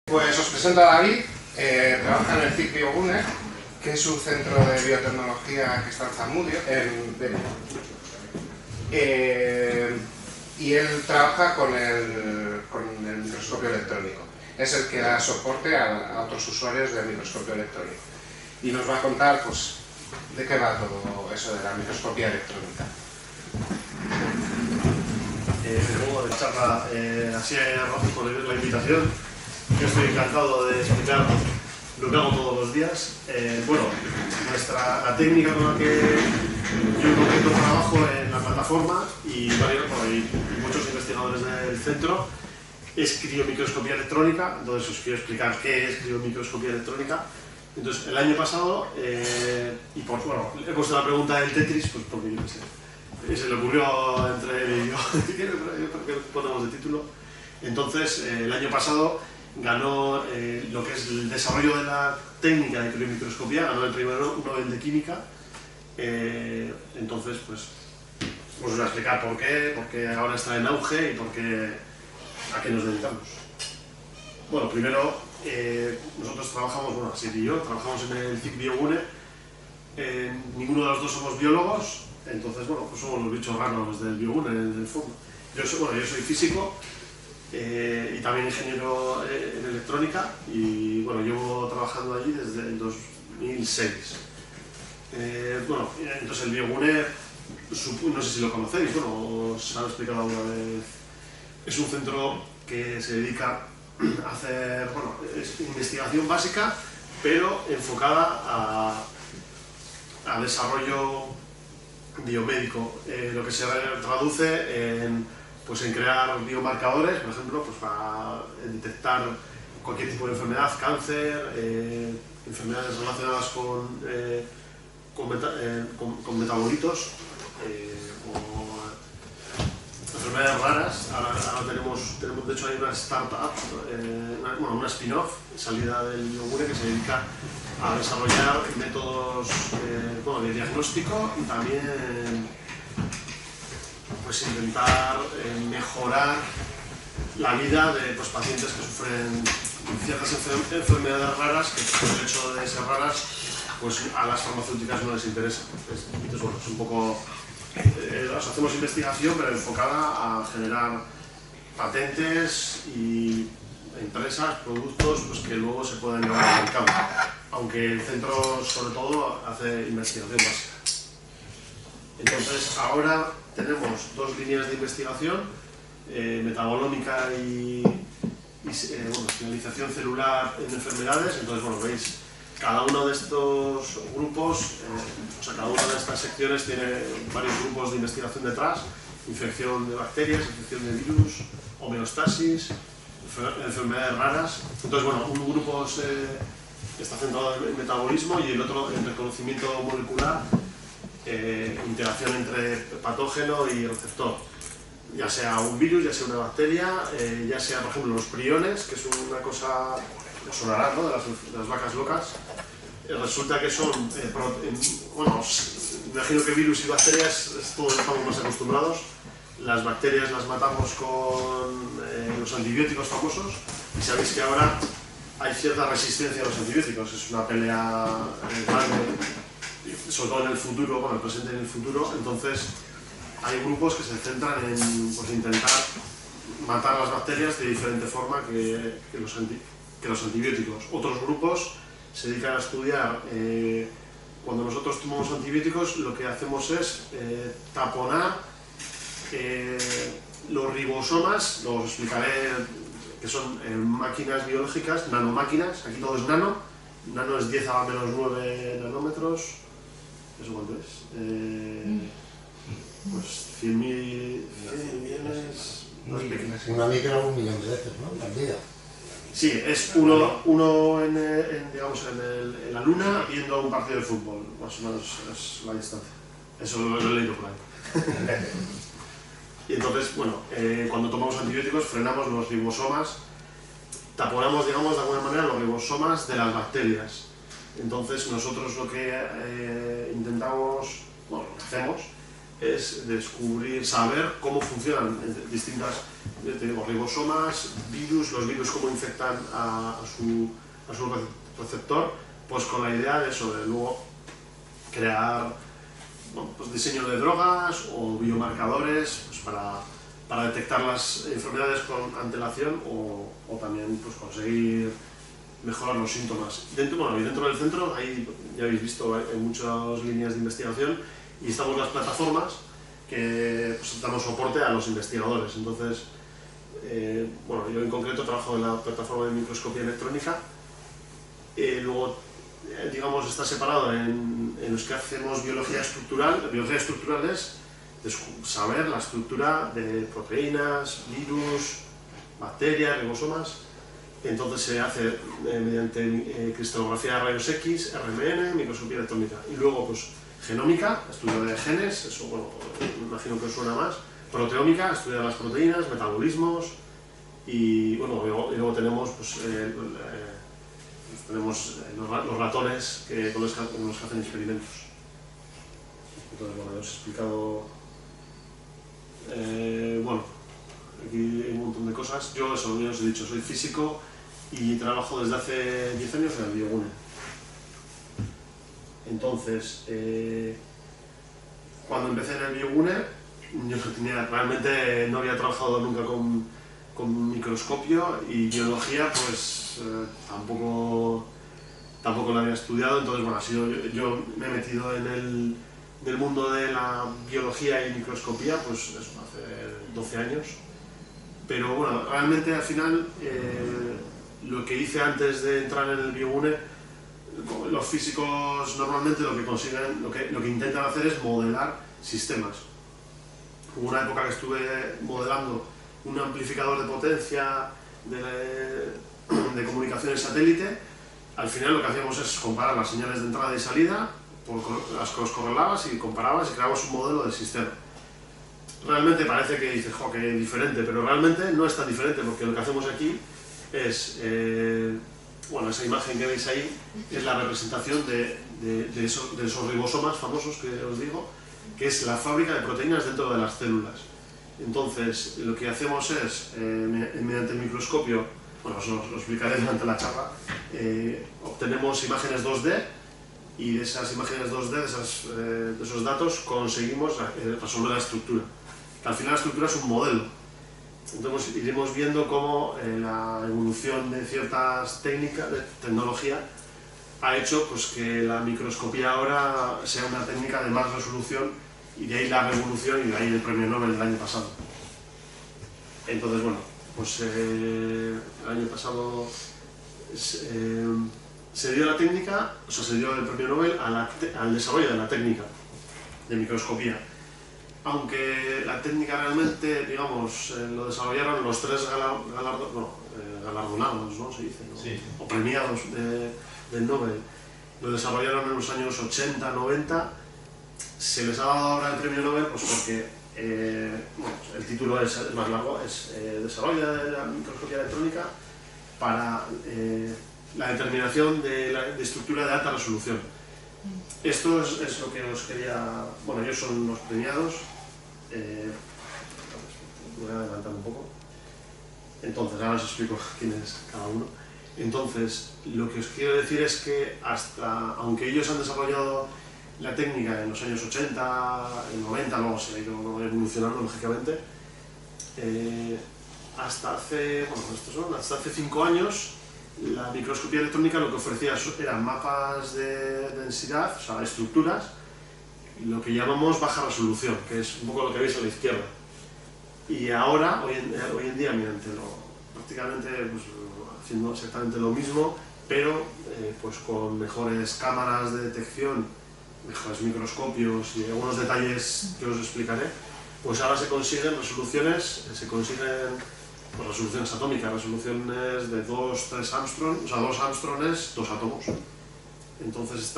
Pues os presento a David, trabaja en el CIC Biogune, que es un centro de biotecnología que está en Zamudio, y él trabaja con el microscopio electrónico. Es el que da soporte a otros usuarios del microscopio electrónico. Y nos va a contar, pues, de qué va todo eso de la microscopía electrónica. Luego de charla, así rápido por la invitación. Yo estoy encantado de explicar lo que hago todos los días. Bueno, la técnica con la que yo en concreto trabajo en la plataforma y muchos investigadores del centro es criomicroscopía electrónica. Entonces os quiero explicar qué es criomicroscopía electrónica. Entonces, el año pasado, he puesto la pregunta del Tetris, pues porque yo qué sé, se le ocurrió entre él y yo, ¿qué ponemos de título? Entonces, el año pasado ganó lo que es el desarrollo de la técnica de criomicroscopía, ganó el primer Nobel de Química. Entonces, pues os voy a explicar por qué ahora está en auge y a qué nos dedicamos. Bueno, primero, nosotros trabajamos, bueno, Asier y yo, trabajamos en el CIC Biogune. Ninguno de los dos somos biólogos, entonces, bueno, pues somos los bichos raros del Biogune, en el fondo. Yo soy físico y también ingeniero en electrónica y, bueno, llevo trabajando allí desde el 2006. Entonces el Biogune, no sé si lo conocéis, bueno, os han explicado alguna vez, es un centro que se dedica a hacer, es investigación básica, pero enfocada a desarrollo biomédico, lo que se traduce en crear biomarcadores, por ejemplo, pues para detectar cualquier tipo de enfermedad, cáncer, enfermedades relacionadas con metabolitos, o enfermedades raras. Ahora tenemos, de hecho hay una startup, una spin-off salida del Biogune que se dedica a desarrollar métodos de diagnóstico y también pues intentar mejorar la vida de pacientes que sufren ciertas enfermedades raras que por el hecho de ser raras pues a las farmacéuticas no les interesa. Entonces, bueno, es un poco hacemos investigación pero enfocada a generar patentes y empresas, productos pues, que luego se puedan llevar al mercado, aunque el centro sobre todo hace investigación básica. Entonces ahora tenemos dos líneas de investigación, metabolómica y finalización celular en enfermedades. Entonces, bueno, veis, cada uno de estos grupos, cada una de estas secciones tiene varios grupos de investigación detrás: infección de bacterias, infección de virus, homeostasis, enfermedades raras. Entonces, bueno, un grupo está centrado en metabolismo y el otro en reconocimiento molecular, interacción entre patógeno y receptor, ya sea un virus, ya sea una bacteria, ya sea, por ejemplo, los priones, que es una cosa, os sonará, ¿no?, de las vacas locas. Resulta que son, imagino que virus y bacterias es todo lo que estamos más acostumbrados. Las bacterias las matamos con los antibióticos famosos y sabéis que ahora hay cierta resistencia a los antibióticos. Es una pelea grande, sobre todo en el futuro, el presente y en el futuro. Entonces hay grupos que se centran en intentar matar las bacterias de diferente forma que los antibióticos. Otros grupos se dedican a estudiar, cuando nosotros tomamos antibióticos, lo que hacemos es taponar los ribosomas. Os explicaré que son máquinas biológicas, nanomáquinas. Aquí todo es nano. Nano es 10 a la menos 9 nanómetros. ¿Eso cuánto es? Pues 100 millones. Una micra 1 millón de veces, ¿no? Al día. Sí, es uno en la luna viendo un partido de fútbol, más o menos es la distancia. Eso lo he leído por ahí. Y entonces, bueno, cuando tomamos antibióticos frenamos los ribosomas, taponamos, digamos, de alguna manera los ribosomas de las bacterias. Entonces nosotros lo que intentamos, lo que hacemos es descubrir, saber cómo funcionan distintas, ribosomas, virus, los virus cómo infectan a su receptor, pues con la idea de eso, de luego crear pues diseño de drogas o biomarcadores pues para detectar las enfermedades con antelación o también pues conseguir mejorar los síntomas. Dentro del centro, ahí ya habéis visto, hay muchas líneas de investigación y estamos las plataformas que pues, damos soporte a los investigadores. Entonces, yo en concreto trabajo en la plataforma de microscopía electrónica. Luego, digamos, está separado en los que hacemos biología estructural. Biología estructural es saber la estructura de proteínas, virus, bacterias, ribosomas. Entonces se hace mediante cristalografía de rayos X, RMN, microscopía electrónica. Y luego, pues, genómica, estudio de genes, eso, bueno, me imagino que os suena más. Proteómica, estudiar las proteínas, metabolismos. Y bueno, luego tenemos, pues, tenemos los ratones con los que hacen experimentos. Entonces, bueno, os he explicado. Aquí hay un montón de cosas. Yo os he dicho, soy físico y trabajo desde hace 10 años en el Biogune. Entonces, cuando empecé en el Biogune, yo realmente no había trabajado nunca con microscopio y biología, pues tampoco lo había estudiado. Entonces, bueno, yo me he metido en el mundo de la biología y microscopía, pues eso, hace 12 años. Pero bueno, realmente al final lo que hice antes de entrar en el Biogune, los físicos normalmente lo que consiguen, lo que intentan hacer es modelar sistemas. Hubo una época que estuve modelando un amplificador de potencia de comunicaciones satélite. Al final lo que hacíamos es comparar las señales de entrada y salida, las que los correlabas y comparabas y creabas un modelo del sistema. Realmente parece que dices, jo, que diferente, pero realmente no es tan diferente, porque lo que hacemos aquí es, esa imagen que veis ahí es la representación de esos ribosomas famosos que os digo, que es la fábrica de proteínas dentro de las células. Entonces, lo que hacemos es, mediante el microscopio, os lo explicaré durante la charla, obtenemos imágenes 2D y de esas imágenes 2D, de esos datos, conseguimos resolver la estructura. Que al final la estructura es un modelo. Entonces iremos viendo cómo la evolución de ciertas técnicas, de tecnología, ha hecho pues, que la microscopía ahora sea una técnica de más resolución y de ahí la revolución y de ahí el premio Nobel del año pasado. Entonces, bueno, pues el año pasado se dio la técnica, o sea, se dio el premio Nobel al desarrollo de la técnica de microscopía. Aunque la técnica realmente, digamos, lo desarrollaron los tres galardonados, ¿no? Se dice, ¿no? Sí. O premiados del Nobel. Lo desarrollaron en los años 80, 90. Se les ha dado ahora el premio Nobel pues porque el título es más largo, es Desarrollo de la microscopía electrónica para la determinación de estructura de alta resolución. Esto es lo que os quería... Bueno, ellos son los premiados. Voy a adelantar un poco. Entonces, ahora os explico quién es cada uno. Entonces, lo que os quiero decir es que aunque ellos han desarrollado la técnica en los años 80, en 90, luego se ha ido evolucionando lógicamente, hasta hace 5 años, la microscopía electrónica lo que ofrecía eran mapas de densidad, o sea, estructuras, lo que llamamos baja resolución, que es un poco lo que veis a la izquierda. Y ahora, hoy en día, prácticamente pues, haciendo exactamente lo mismo, pero pues con mejores cámaras de detección, mejores microscopios y algunos detalles que os explicaré, pues ahora se consiguen resoluciones, resoluciones atómicas, resoluciones de 2-3 Armstrong, o sea, 2 Armstrong es 2 átomos. Entonces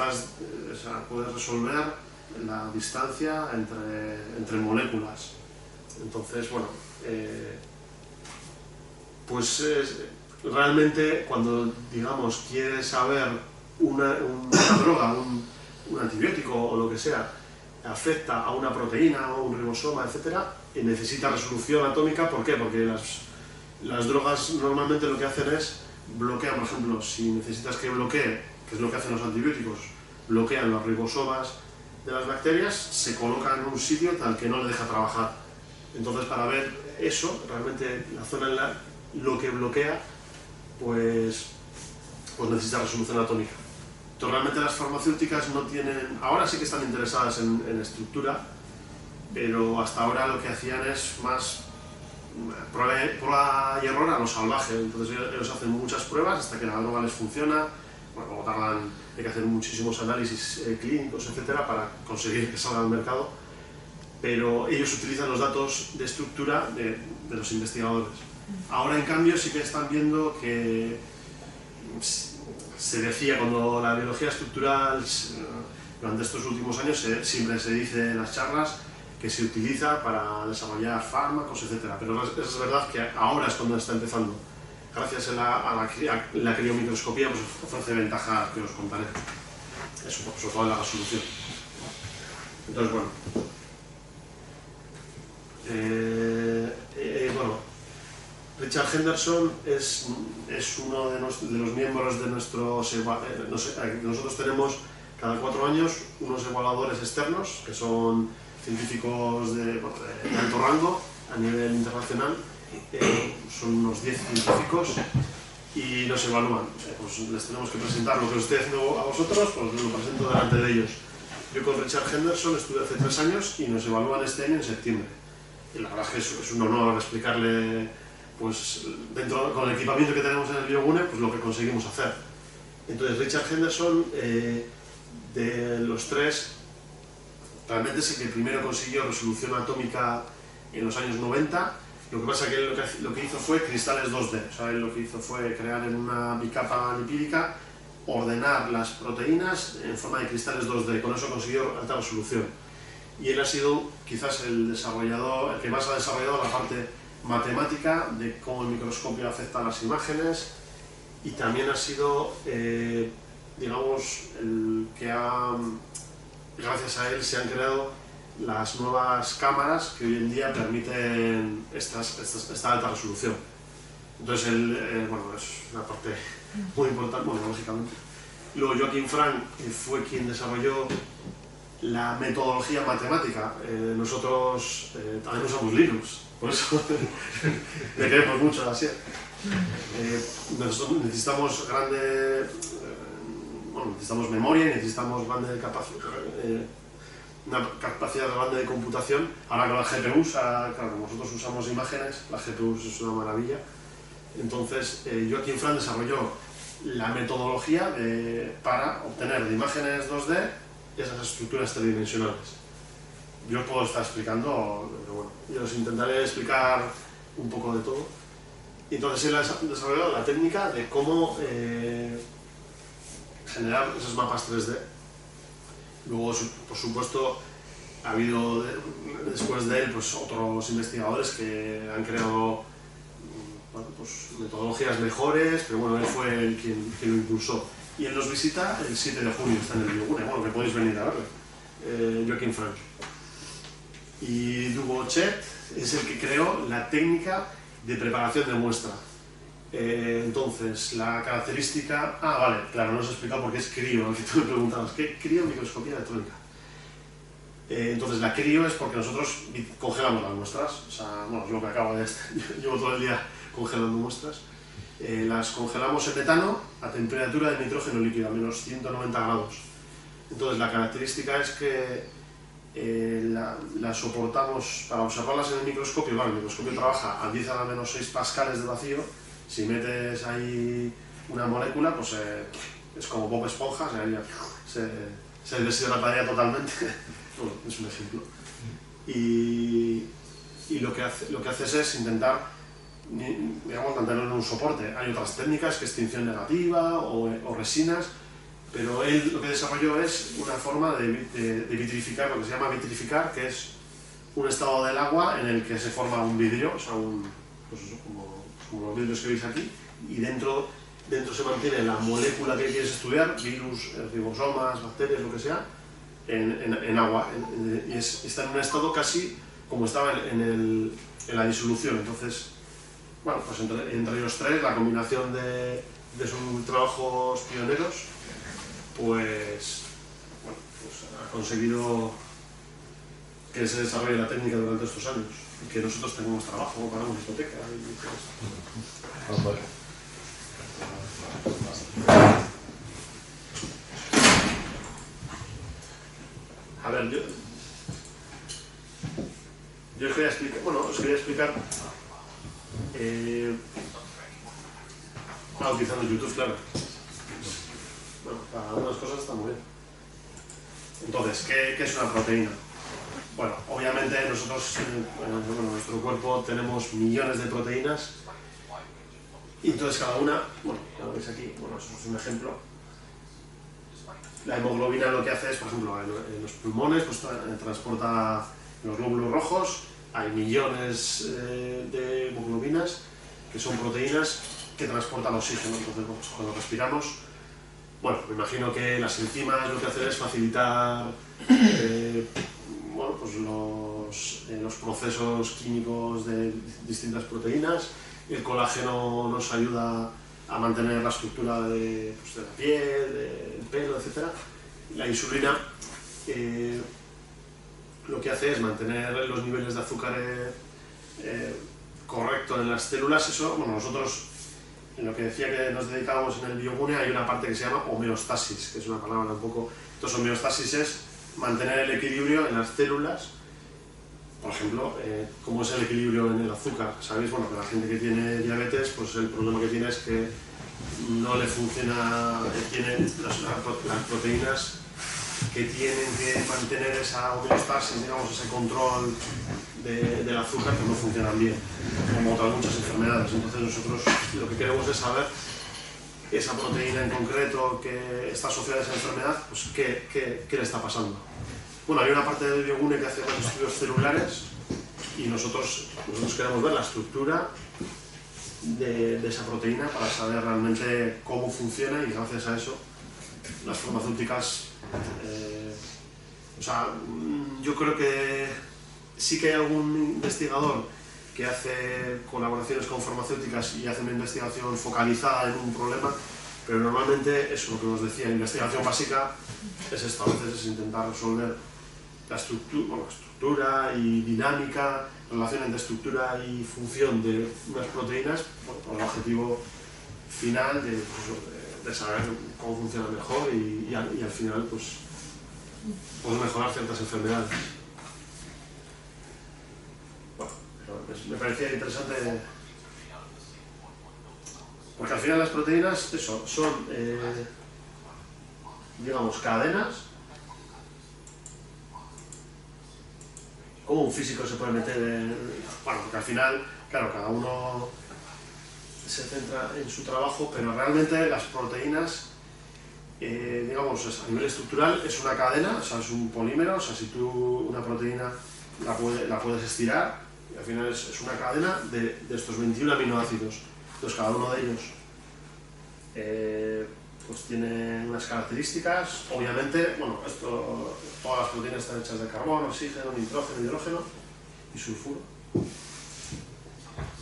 puedes resolver la distancia entre moléculas. Entonces, bueno, realmente cuando, digamos, quieres saber una droga, un antibiótico o lo que sea, afecta a una proteína o un ribosoma, etcétera, y necesita resolución atómica. ¿Por qué? Porque las drogas normalmente lo que hacen es bloquean, por ejemplo, si necesitas que bloquee, que es lo que hacen los antibióticos, bloquean los ribosomas de las bacterias, se colocan en un sitio tal que no le deja trabajar. Entonces, para ver eso, realmente la zona lo que bloquea, pues necesita resolución atómica. Entonces, realmente las farmacéuticas no tienen, ahora sí que están interesadas en estructura, pero hasta ahora lo que hacían es más prueba y error a lo salvaje. Entonces ellos hacen muchas pruebas hasta que la droga les funciona. Bueno, luego tardan, hay que hacer muchísimos análisis clínicos, etcétera, para conseguir que salga al mercado, pero ellos utilizan los datos de estructura de los investigadores. Ahora, en cambio, sí que están viendo que se decía, cuando la biología estructural durante estos últimos años siempre se dice en las charlas que se utiliza para desarrollar fármacos, etcétera, pero es verdad que ahora es cuando está empezando. Gracias a la criomicroscopía, pues ofrece ventajas que os contaré, eso, sobre todo en la resolución. Entonces, bueno, Richard Henderson es uno de los miembros de nuestros... nosotros tenemos cada 4 años unos evaluadores externos, que son científicos de alto rango a nivel internacional. Son unos 10 científicos y nos evalúan. Pues les tenemos que presentar lo que os estoy haciendo a vosotros, pues lo presento delante de ellos. Yo con Richard Henderson estuve hace 3 años y nos evalúan este año en septiembre. Y la verdad es que es un honor explicarle, pues, con el equipamiento que tenemos en el Biogune, pues lo que conseguimos hacer. Entonces, Richard Henderson, de los 3, realmente es el que primero consiguió resolución atómica en los años 90. Lo que pasa es que lo que hizo fue cristales 2D. O sea, él lo que hizo fue crear en una bicapa lipídica, ordenar las proteínas en forma de cristales 2D. Con eso consiguió alta resolución. Y él ha sido quizás el que más ha desarrollado la parte matemática de cómo el microscopio afecta a las imágenes, y también ha sido, digamos, el que gracias a él se han creado las nuevas cámaras que hoy en día permiten esta alta resolución. Entonces, bueno, es una parte muy importante, bueno, lógicamente. Luego, Joachim Frank fue quien desarrolló la metodología matemática. Nosotros también usamos Linux, por eso le queremos mucho a la SIER. Necesitamos necesitamos memoria y necesitamos una capacidad grande de computación. Ahora con las GPUs, claro, nosotros usamos imágenes, las GPUs es una maravilla. Entonces, Joachim Frank desarrolló la metodología para obtener de imágenes 2D esas estructuras tridimensionales. Yo os puedo estar explicando, pero bueno, yo os intentaré explicar un poco de todo. Y entonces él ha desarrollado la técnica de cómo generar esos mapas 3D. Luego, por supuesto, ha habido después de él, pues, otros investigadores que han creado, bueno, pues, metodologías mejores, pero bueno, él fue el quien lo impulsó. Y él nos visita el 7 de junio, está en el Biogune, bueno, que podéis venir a verle, Joachim Frank. Y Dugo Chet es el que creó la técnica de preparación de muestra. Entonces, la característica... vale, claro, no os he explicado por qué es crío, aunque tú me preguntabas, ¿qué crío microscopía electrónica? Entonces, la crío es porque nosotros congelamos las muestras, o sea, bueno, es lo que acabo de... Llevo todo el día congelando muestras. Las congelamos en metano a temperatura de nitrógeno líquido, a menos 190 grados. Entonces, la característica es que las soportamos, para observarlas en el microscopio. Bueno, el microscopio trabaja a 10 a la menos 6 pascales de vacío. Si metes ahí una molécula, pues es como Bob Esponja, o sea, se deshidrataría totalmente. Bueno, es un ejemplo. Y lo que haces es intentar, digamos, mantenerlo en un soporte. Hay otras técnicas, que extinción negativa o resinas, pero él lo que desarrolló es una forma de vitrificar, lo que se llama vitrificar, que es un estado del agua en el que se forma un vidrio, o sea, pues eso, como los vidrios que veis aquí, y dentro se mantiene la molécula que quieres estudiar, virus, ribosomas, bacterias, lo que sea, en agua y está en un estado casi como estaba en la disolución. Entonces, bueno, pues entre los tres, la combinación de sus trabajos pioneros, pues, bueno, pues ha conseguido que se desarrolle la técnica durante estos años y que nosotros tengamos trabajo, pagamos hipoteca y todo esto. A ver, yo os quería explicar, utilizando YouTube, claro. Bueno, para algunas cosas está muy bien. Entonces, ¿qué es una proteína? Bueno, obviamente nosotros, en nuestro cuerpo tenemos millones de proteínas y entonces cada una, bueno, como veis aquí, bueno, eso es un ejemplo. La hemoglobina lo que hace es, por ejemplo, en los pulmones, pues transporta los glóbulos rojos, hay millones de hemoglobinas que son proteínas que transportan oxígeno. Entonces, cuando respiramos, bueno, me imagino que las enzimas lo que hacen es facilitar bueno, pues los procesos químicos de distintas proteínas. El colágeno nos ayuda a mantener la estructura de la piel, del pelo, etc. La insulina lo que hace es mantener los niveles de azúcar correctos en las células. Eso, bueno, nosotros, en lo que decía que nos dedicábamos en el Biogune, hay una parte que se llama homeostasis, que es una palabra un poco... Entonces, homeostasis es mantener el equilibrio en las células. Por ejemplo, ¿cómo es el equilibrio en el azúcar? Sabéis, bueno, que la gente que tiene diabetes, pues el problema que tiene es que no le funciona, tiene las proteínas que tienen que mantener esa homeostasis, digamos, ese control del azúcar, que no funcionan bien, como otras muchas enfermedades. Entonces nosotros lo que queremos es saber esa proteína en concreto que está asociada a esa enfermedad, pues qué le está pasando. Bueno, hay una parte del Biogune que hace los estudios celulares y nosotros queremos ver la estructura de esa proteína para saber realmente cómo funciona, y gracias a eso las farmacéuticas, o sea, yo creo que sí que hay algún investigador que hace colaboraciones con farmacéuticas y hace una investigación focalizada en un problema, pero normalmente eso, lo que os decía, investigación básica es esto, a veces es intentar resolver la estructura y dinámica, relación entre estructura y función de unas proteínas, con el objetivo final de saber cómo funciona mejor y al final pues mejorar ciertas enfermedades. Bueno, me parecía interesante porque al final las proteínas, eso, son digamos, cadenas. ¿Cómo un físico se puede meter en...? Bueno, porque al final, claro, cada uno se centra en su trabajo, pero realmente las proteínas, digamos, a nivel estructural es una cadena, o sea, es un polímero, o sea, si tú una proteína la puedes estirar, y al final es una cadena de estos 21 aminoácidos. Entonces, cada uno de ellos pues tiene unas características. Obviamente, bueno, todas las proteínas están hechas de carbono, oxígeno, nitrógeno, hidrógeno y sulfuro.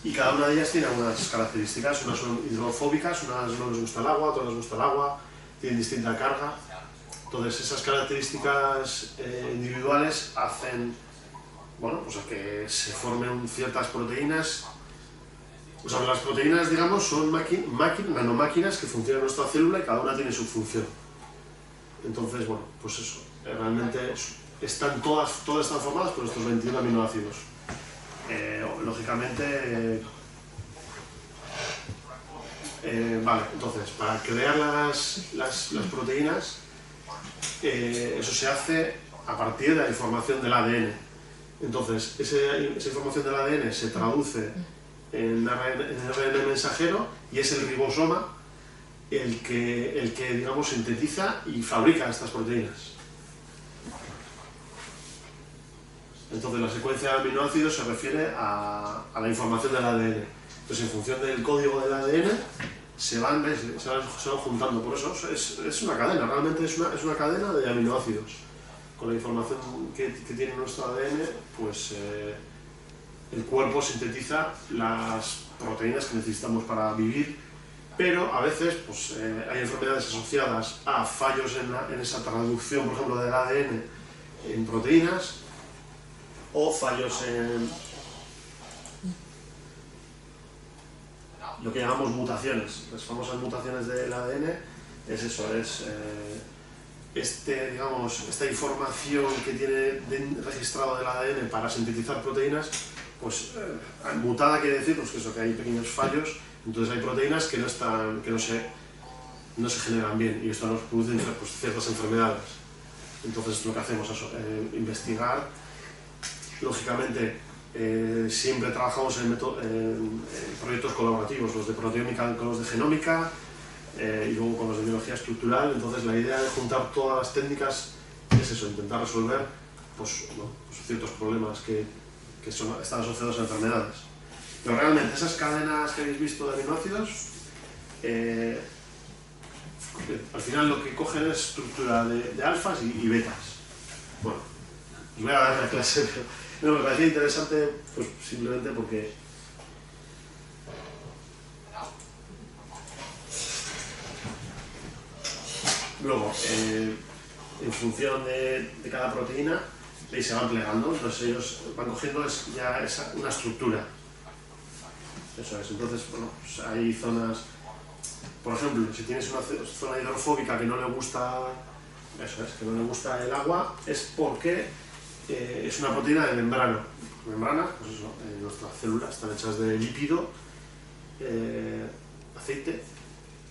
Y cada una de ellas tiene unas características, unas son hidrofóbicas, unas no les gusta el agua, otras les gusta el agua, tienen distinta carga. Entonces, esas características individuales hacen, bueno, pues a que se formen ciertas proteínas. O sea, las proteínas, digamos, son nanomáquinas que funcionan en nuestra célula y cada una tiene su función. Entonces, bueno, pues eso, realmente todas están formadas por estos 21 aminoácidos. Lógicamente, vale, entonces, para crear las proteínas, eso se hace a partir de la información del ADN. Entonces, esa información del ADN se traduce en ARN mensajero y es el ribosoma el que digamos, sintetiza y fabrica estas proteínas. Entonces, la secuencia de aminoácidos se refiere a la información del ADN. Entonces, en función del código del ADN se van juntando. Por eso es una cadena, realmente es una cadena de aminoácidos. con la información que tiene nuestro ADN, pues el cuerpo sintetiza las proteínas que necesitamos para vivir, pero a veces pues, hay enfermedades asociadas a fallos en esa traducción, por ejemplo, del ADN en proteínas, o fallos en lo que llamamos mutaciones. Las famosas mutaciones del ADN es eso, es esta información que tiene registrado del ADN para sintetizar proteínas, pues mutada quiere decir pues, que hay pequeños fallos, entonces hay proteínas que no se generan bien y esto nos produce pues, ciertas enfermedades. Entonces lo que hacemos es investigar. Lógicamente siempre trabajamos en proyectos colaborativos, los de proteómica con los de genómica y luego con los de biología estructural. Entonces la idea de juntar todas las técnicas es eso, intentar resolver pues, ciertos problemas que están asociados a enfermedades. Pero realmente esas cadenas que habéis visto de aminoácidos, al final lo que cogen es estructura de alfas y betas. Bueno, os voy a dar la clase, pero me parecía interesante pues, simplemente porque luego, en función de cada proteína, se van plegando, entonces ellos van cogiendo ya una estructura. Eso es, entonces, bueno, pues hay zonas, por ejemplo, si tienes una zona hidrofóbica que no le gusta, eso es, que no le gusta el agua, es porque es una proteína de membrana. Membrana, pues eso, nuestras células están hechas de lípido, aceite,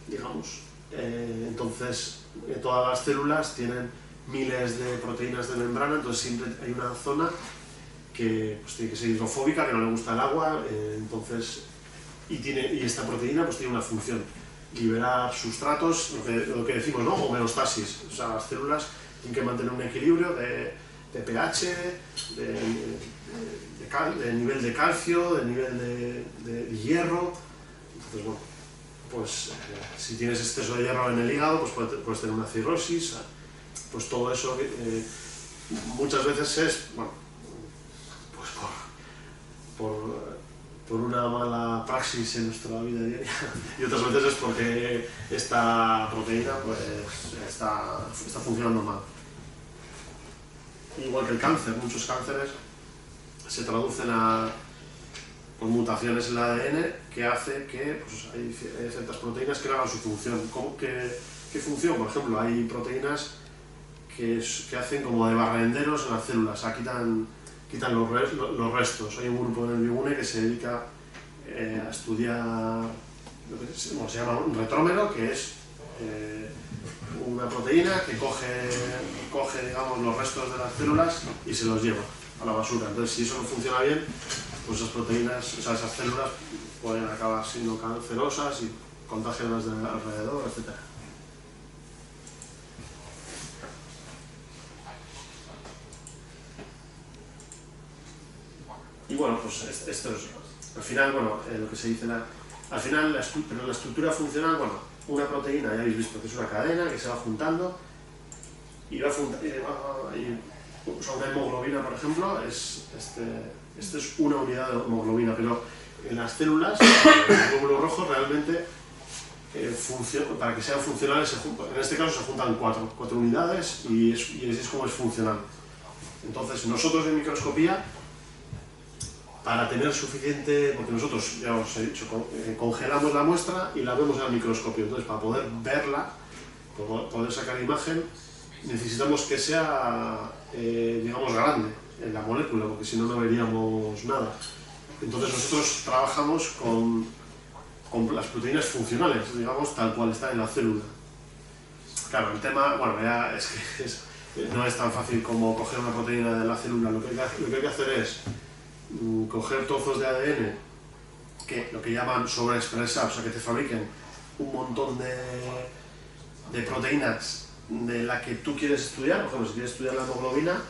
digamos, entonces todas las células tienen miles de proteínas de membrana, entonces siempre hay una zona que pues, tiene que ser hidrofóbica, que no le gusta el agua, entonces, y esta proteína pues, tiene una función, liberar sustratos, lo que decimos, ¿no? Homeostasis, o sea, las células tienen que mantener un equilibrio de pH, de nivel de calcio, de nivel de hierro. Entonces, bueno, pues si tienes exceso de hierro en el hígado, pues puedes tener una cirrosis. Pues todo eso muchas veces es, bueno, pues por una mala praxis en nuestra vida diaria y otras veces es porque esta proteína pues está funcionando mal. Igual que el cáncer, muchos cánceres se traducen por mutaciones en el ADN que hace que pues, hay ciertas proteínas que no hagan su función. ¿Qué función? Por ejemplo, hay proteínas que hacen como de barrenderos en las células, o sea, quitan los restos. Hay un grupo en el Bigune que se dedica a estudiar lo que se llama un retrómero, que es una proteína que coge digamos, los restos de las células y se los lleva a la basura. Entonces, si eso no funciona bien, pues esas proteínas, o sea, esas células pueden acabar siendo cancerosas y contagian las de alrededor, etc. Y bueno, pues esto es, al final, bueno, lo que se dice, al final, pero la estructura funcional, bueno, una proteína, ya habéis visto que es una cadena que se va juntando y va juntando, o sea, una hemoglobina, por ejemplo, esto es una unidad de hemoglobina, pero en las células, el glóbulo rojo realmente, para que sean funcionales, en este caso se juntan cuatro unidades y así es como es funcional. Entonces, nosotros en microscopía, para tener suficiente, porque nosotros, ya os he dicho, congelamos la muestra y la vemos en el microscopio, entonces para poder verla, poder sacar imagen, necesitamos que sea, digamos, grande en la molécula, porque si no, no veríamos nada. Entonces nosotros trabajamos con las proteínas funcionales, digamos, tal cual está en la célula. Claro, el tema, bueno, ya es que no es tan fácil como coger una proteína de la célula, lo que hay que hacer es coger trozos de ADN que lo que llaman sobreexpresar, o sea que te fabriquen un montón de proteínas de la que tú quieres estudiar. Por ejemplo, si quieres estudiar la hemoglobina,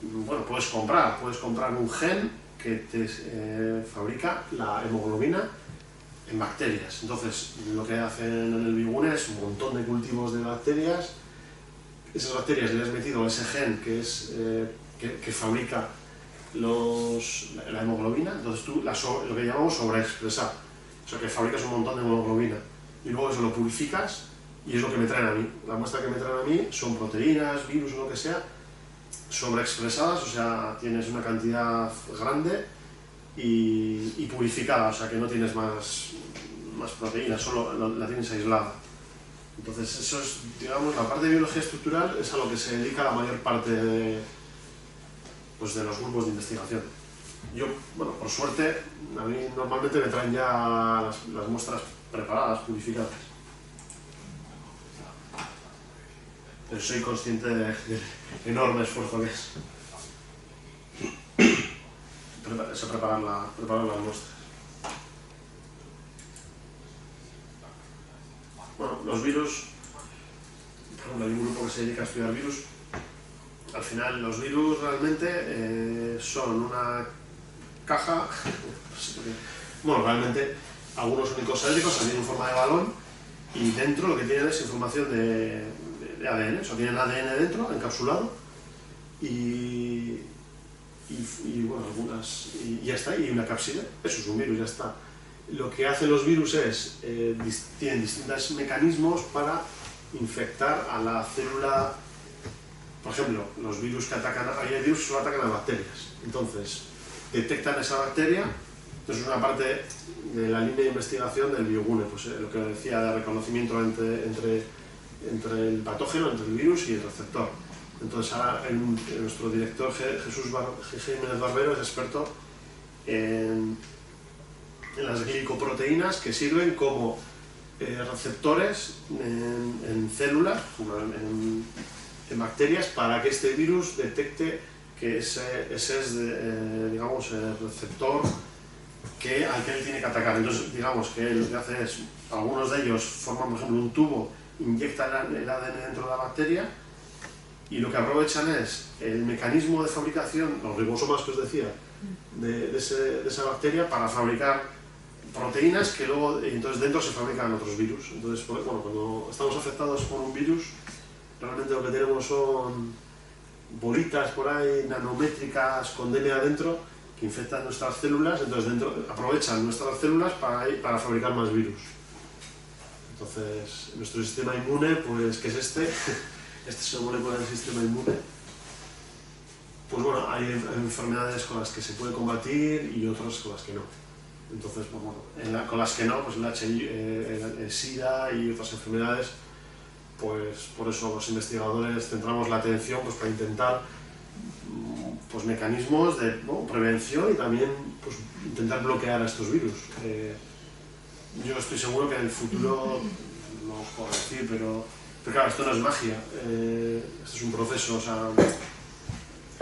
bueno, puedes comprar un gen que te fabrica la hemoglobina en bacterias. Entonces, lo que hacen en el Bigune es un montón de cultivos de bacterias esas bacterias le has metido ese gen que es que fabrica la hemoglobina, entonces tú lo que llamamos sobreexpresar, o sea que fabricas un montón de hemoglobina y luego eso lo purificas y es lo que me traen a mí. La muestra que me traen a mí son proteínas, virus o lo que sea, sobreexpresadas, o sea, tienes una cantidad grande y purificada, o sea que no tienes más proteínas, solo la tienes aislada. Entonces eso es, digamos, la parte de biología estructural es a lo que se dedica la mayor parte de los grupos de investigación. Yo, bueno, por suerte, a mí normalmente me traen ya las muestras preparadas, purificadas. Pero soy consciente del enorme esfuerzo que es preparar las muestras. Bueno, los virus, por ejemplo, hay un grupo que se dedica a estudiar virus. Al final, los virus realmente son una caja, bueno, realmente algunos son microscópicos, salen en forma de balón y dentro lo que tienen es información de ADN, o sea, tienen ADN dentro, encapsulado y bueno, y ya está, y una cápside, eso es un virus, ya está. Lo que hacen los virus es, tienen distintos mecanismos para infectar a la célula. Por ejemplo, los virus que atacan, hay virus que solo atacan a bacterias, entonces detectan esa bacteria, entonces es una parte de la línea de investigación del biogune, pues lo que decía de reconocimiento entre el patógeno, entre el virus y el receptor. Entonces ahora nuestro director Jesús Jiménez Barbero es experto en las glicoproteínas que sirven como receptores en células, en bacterias, para que este virus detecte que ese es, digamos, el receptor al que él tiene que atacar. Entonces, digamos que lo que hace es, algunos de ellos forman, por ejemplo, un tubo, inyectan el ADN dentro de la bacteria y lo que aprovechan es el mecanismo de fabricación, los ribosomas que os decía, de esa bacteria para fabricar proteínas que luego, entonces dentro se fabrican otros virus. Entonces, bueno, cuando estamos afectados por un virus, realmente lo que tenemos son bolitas por ahí nanométricas con DNA dentro que infectan nuestras células, entonces dentro aprovechan nuestras células para fabricar más virus. Entonces, nuestro sistema inmune, pues, ¿qué es este? Este es el molécula del sistema inmune. Pues bueno, hay enfermedades con las que se puede combatir y otras con las que no. Entonces, pues bueno, con las que no, pues el HIV, el SIDA y otras enfermedades, pues por eso los investigadores centramos la atención pues, para intentar pues, mecanismos de prevención y también pues, intentar bloquear a estos virus. Yo estoy seguro que en el futuro, no os puedo decir, pero claro, esto no es magia, esto es un proceso, o sea,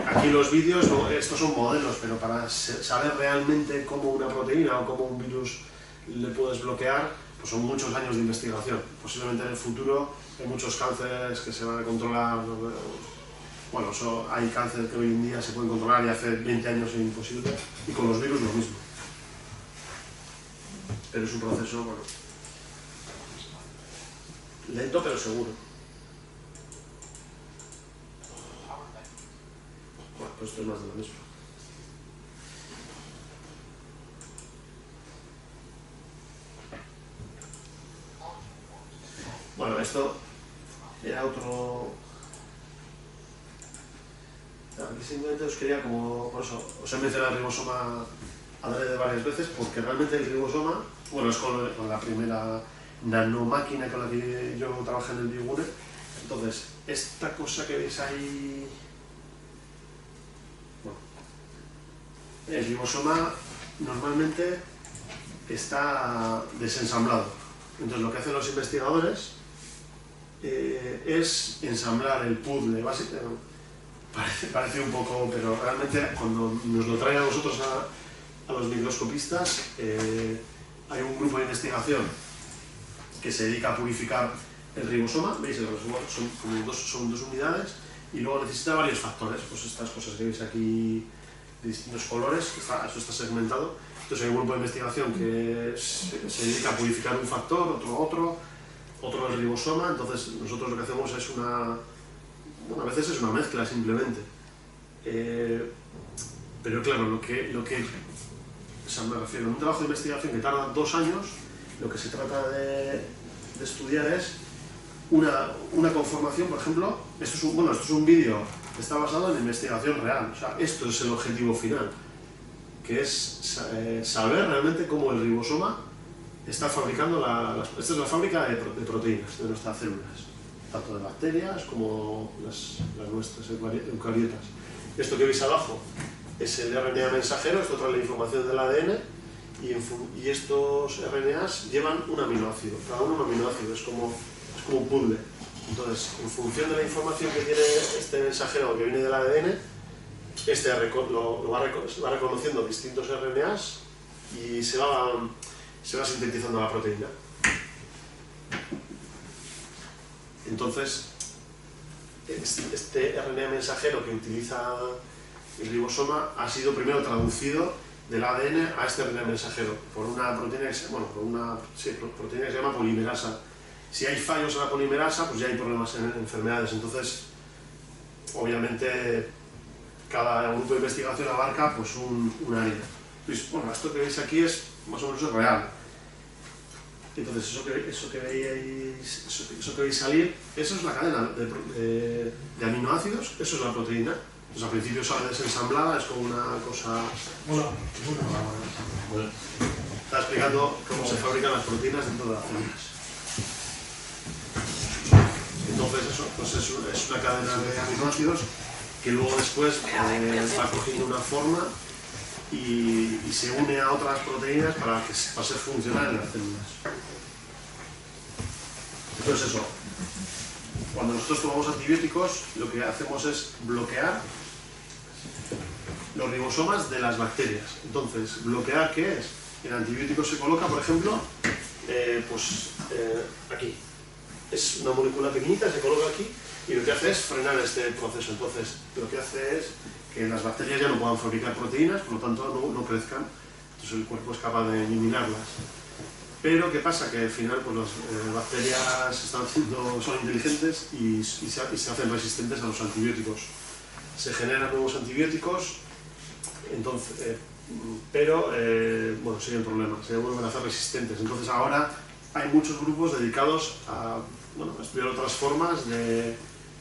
aquí los vídeos, estos son modelos, pero para saber realmente cómo una proteína o cómo un virus le puedes bloquear, pues son muchos años de investigación. Posiblemente en el futuro hay muchos cánceres que se van a controlar, bueno, hay cáncer que hoy en día se pueden controlar y hace 20 años es imposible, y con los virus lo mismo. Pero es un proceso, bueno, lento pero seguro. Bueno, pues esto es más de lo mismo. Bueno, esto era otro... Aquí simplemente os quería como... Por eso, os he mencionado el ribosoma adrede varias veces, porque realmente el ribosoma, bueno, es con la primera nanomáquina con la que yo trabajé en el biogune. Entonces, esta cosa que veis ahí... Bueno, el ribosoma normalmente está desensamblado. Entonces, lo que hacen los investigadores es ensamblar el puzzle, básicamente. Parece un poco, pero realmente cuando nos lo traen a nosotros, a los microscopistas, hay un grupo de investigación que se dedica a purificar el ribosoma. Veis, el ribosoma son dos unidades y luego necesita varios factores, pues estas cosas que veis aquí de distintos colores, esto está segmentado. Entonces hay un grupo de investigación que se dedica a purificar un factor, otro el ribosoma. Entonces nosotros lo que hacemos es bueno, a veces es una mezcla simplemente. Pero claro, lo que o sea, me refiero a un trabajo de investigación que tarda 2 años, lo que se trata de estudiar es una conformación, por ejemplo, esto es un vídeo que está basado en investigación real, o sea, esto es el objetivo final, que es saber realmente cómo el ribosoma está fabricando esta es la fábrica de proteínas de nuestras células, tanto de bacterias como las nuestras eucariotas. Esto que veis abajo es el RNA mensajero, esto trae la información del ADN y estos RNAs llevan un aminoácido, cada uno un aminoácido, es como un puzzle. Entonces, en función de la información que tiene este mensajero que viene del ADN, este va reconociendo distintos RNAs y se va sintetizando la proteína. Entonces, este RNA mensajero que utiliza el ribosoma ha sido primero traducido del ADN a este RNA mensajero por una proteína que se llama polimerasa. Si hay fallos en la polimerasa, pues ya hay problemas en enfermedades. Entonces, obviamente, cada grupo de investigación abarca pues un área. Pues, bueno, esto que veis aquí es más o menos real. Entonces, eso que veis salir, eso es la cadena de aminoácidos, eso es la proteína. Pues al principio sale desensamblada, es como una cosa... Está explicando cómo se fabrican las proteínas dentro de las células. Entonces eso pues es una cadena de aminoácidos que luego después va cogiendo una forma y se une a otras proteínas para ser funcional en las células. Entonces eso, cuando nosotros tomamos antibióticos, lo que hacemos es bloquear los ribosomas de las bacterias. Entonces, ¿bloquear qué es? El antibiótico se coloca, por ejemplo, aquí. Es una molécula pequeñita, se coloca aquí y lo que hace es frenar este proceso. Entonces, lo que hace es que las bacterias ya no puedan fabricar proteínas, por lo tanto no crezcan. Entonces el cuerpo es capaz de eliminarlas. Pero ¿qué pasa? Que al final pues, las bacterias son inteligentes y se hacen resistentes a los antibióticos. Se generan nuevos antibióticos, entonces, pero bueno, sería un problema, se vuelven a hacer resistentes. Entonces ahora hay muchos grupos dedicados a estudiar otras formas de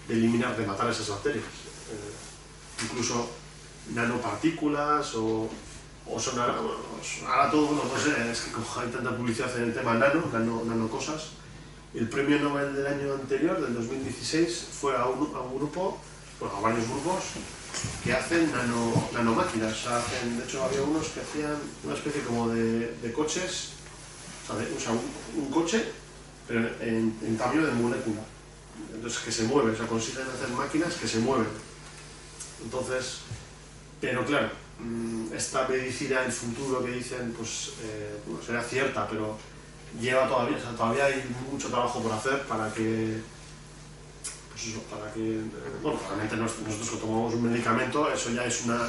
eliminar, de matar esas bacterias. Incluso nanopartículas o son ahora todo, no sé, es que como hay tanta publicidad en el tema nano cosas. El premio Nobel del año anterior, del 2016, fue a un grupo, a varios grupos que hacen nanomáquinas. O sea, de hecho había unos que hacían una especie como de coches, o sea, un coche, pero en tamaño de molécula. Entonces que se mueve, o sea, consiguen hacer máquinas que se mueven. Entonces, pero claro, esta medicina del futuro que dicen, pues será cierta, pero lleva todavía, o sea, todavía hay mucho trabajo por hacer para que, pues eso, bueno, realmente nosotros que tomamos un medicamento, eso ya es una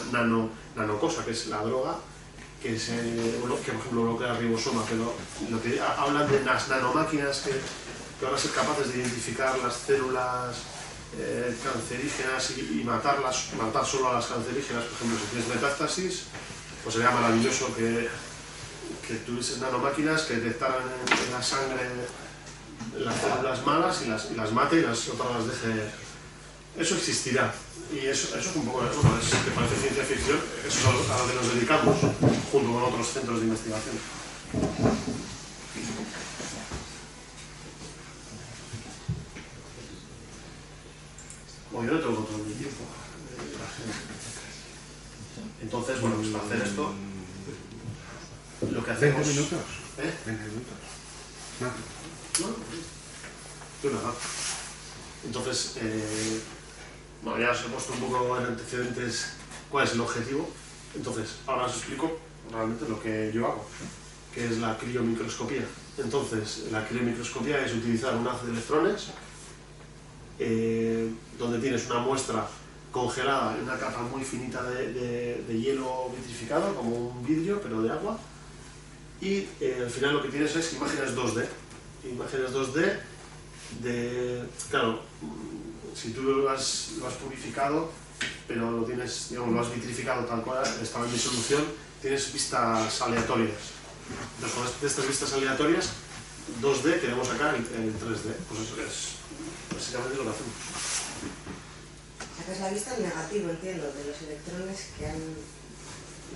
nanocosa, que es la droga, que por ejemplo bloquea el ribosoma, pero lo que hablan de las nanomáquinas que van a ser capaces de identificar las células cancerígenas y matar solo a las cancerígenas. Por ejemplo, si tienes metástasis, pues sería maravilloso que tuviesen nanomáquinas que detectaran en la sangre las células malas y las mate y las otras las deje. Eso existirá, y eso es un poco eso, que parece ciencia ficción, eso es a lo que nos dedicamos junto con otros centros de investigación. Bueno, yo no tengo control del tiempo. Entonces, bueno, pues para hacer esto, lo que hacemos... 20 minutos. 20 minutos. No, nada. Entonces, bueno, ya os he puesto un poco en antecedentes cuál es el objetivo. Entonces, ahora os explico realmente lo que yo hago, que es la criomicroscopía. Entonces, la criomicroscopía es utilizar un haz de electrones donde tienes una muestra congelada en una capa muy finita de hielo vitrificado, como un vidrio, pero de agua, y al final lo que tienes es imágenes 2D. Imágenes 2D claro, si tú lo has purificado, pero lo tienes, digamos, lo has vitrificado tal cual estaba en mi solución, tienes vistas aleatorias. Entonces, con estas vistas aleatorias, 2D queremos sacar el 3D. Pues eso es básicamente lo que hacemos. Sacas la vista en negativo, entiendo, de los electrones que han...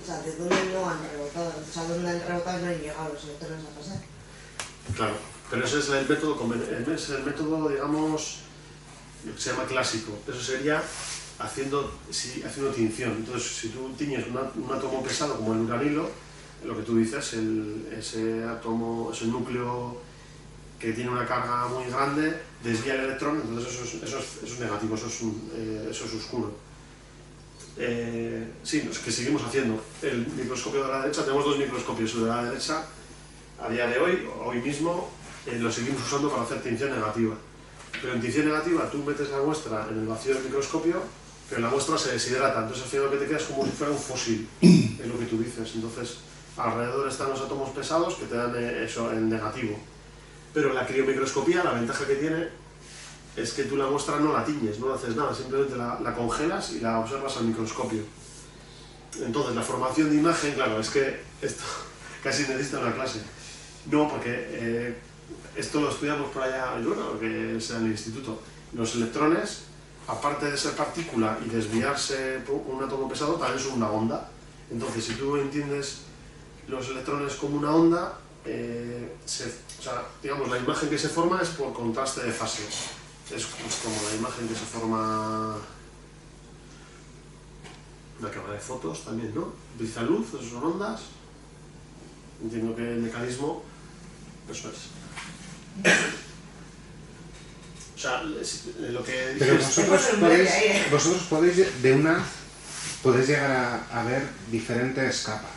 O sea, de dónde no han rebotado. O sea, donde han rebotado no han llegado los electrones a pasar. Claro, pero ese es el método, digamos, lo que se llama clásico. Eso sería haciendo tinción. Entonces, si tú tiñes un átomo pesado como el uranilo, lo que tú dices, ese átomo, ese núcleo que tiene una carga muy grande, desvía el electrón, entonces eso es negativo, eso es oscuro. Sí, es que seguimos haciendo. El microscopio de la derecha, tenemos 2 microscopios. El de la derecha, a día de hoy mismo, lo seguimos usando para hacer tinción negativa. Pero en tinción negativa tú metes la muestra en el vacío del microscopio, pero la muestra se deshidrata, entonces al final lo que te queda es como si fuera un fósil, es lo que tú dices. Entonces alrededor están los átomos pesados que te dan eso, el negativo. Pero la criomicroscopía, la ventaja que tiene es que tú la muestra no la tiñes, no haces nada, simplemente la congelas y la observas al microscopio. Entonces la formación de imagen, claro, es que esto casi necesita una clase. No, porque esto lo estudiamos por allá, yo creo que es en el instituto. Los electrones, aparte de ser partícula y desviarse por un átomo pesado, también son una onda. Entonces, si tú entiendes los electrones como una onda, o sea, digamos, la imagen que se forma es por contraste de fase. Es como la imagen que se forma una cámara de fotos también, ¿no? Utiliza luz, eso son ondas. Entiendo que el mecanismo, eso es. O sea, lo que... Pero vosotros podéis llegar a ver diferentes capas.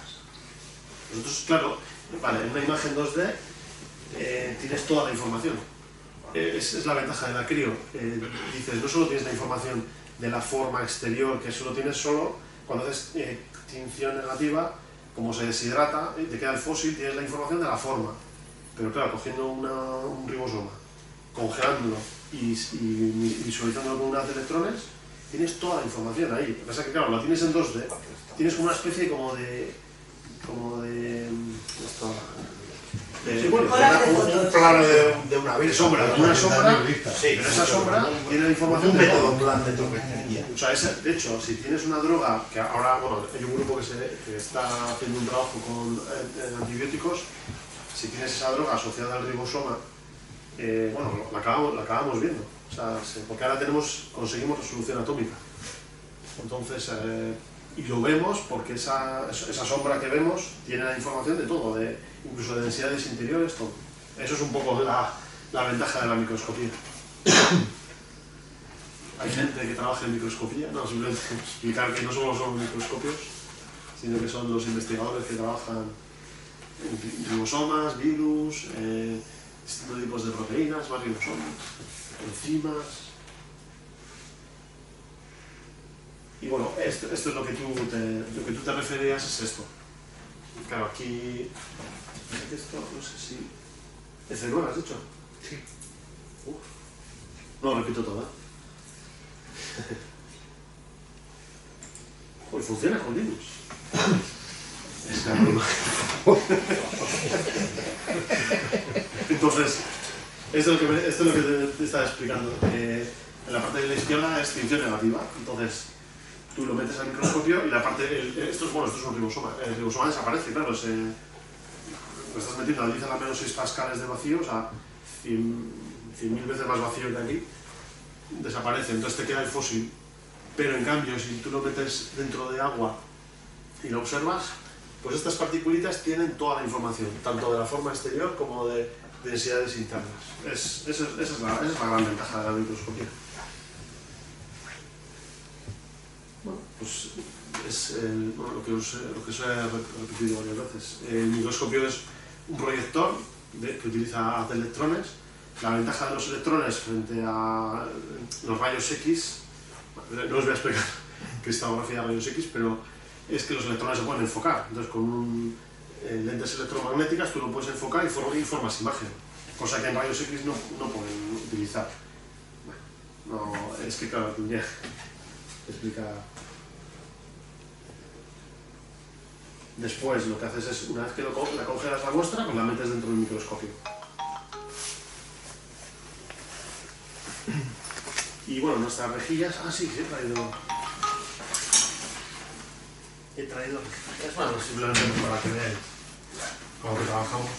Nosotros, claro, vale, en una imagen 2D tienes toda la información. Es la ventaja de la crio. Dices, no solo tienes la información de la forma exterior, que eso lo tienes solo cuando haces tinción negativa, como se deshidrata, te queda el fósil, tienes la información de la forma. Pero claro, cogiendo un ribosoma, congelándolo y visualizándolo con unas electrones, tienes toda la información ahí. Lo que pasa es que, claro, lo tienes en 2D, tienes como una especie como de un plano de una sombra, sí, pero esa sombra tiene la información de todo. O sea, de hecho, si tienes una droga, que ahora, bueno, hay un grupo que está haciendo un trabajo con antibióticos, si tienes esa droga asociada al ribosoma, bueno, la acabamos viendo. O sea, porque ahora conseguimos resolución atómica. Entonces, y lo vemos porque esa sombra que vemos tiene la información de todo, incluso de densidades interiores, todo. Eso es un poco la ventaja de la microscopía. Hay gente que trabaja en microscopía, no, simplemente explicar que no solo son microscopios, sino que son los investigadores que trabajan en ribosomas, virus, distintos tipos de proteínas, más ribosomas, enzimas. Y bueno, esto es lo que tú te referías, es esto. Claro, aquí... Esto, no sé si... ¿Es de nuevo, has dicho? Sí. No, repito todo, ¿eh? Pues funciona con Linux. Es la broma. Entonces, esto es lo que te estaba explicando. En la parte de la izquierda es tinción negativa. Entonces, tú lo metes al microscopio y la parte... esto es un ribosoma. El ribosoma desaparece, claro. Lo estás metiendo a menos 6 pascales de vacío, o sea, 100.000 veces más vacío que aquí. Desaparece, entonces te queda el fósil. Pero en cambio, si tú lo metes dentro de agua y lo observas, pues estas particulitas tienen toda la información, tanto de la forma exterior como de densidades internas. Esa es la gran ventaja de la microscopía. Bueno, pues es lo que os he repetido varias veces. El microscopio es un proyector que utiliza electrones. La ventaja de los electrones frente a los rayos X, no os voy a explicar cristalografía de rayos X, pero es que los electrones se pueden enfocar. Entonces, con lentes electromagnéticas tú lo puedes enfocar y formas imagen, cosa que en rayos X no pueden utilizar. Bueno, No, es que claro, tendría que explicar. Después lo que haces es, una vez que la congelas la muestra, pues la metes dentro del microscopio. Y bueno, nuestras rejillas... Ah, sí, he traído rejillas, bueno, simplemente para que veáis cómo trabajamos.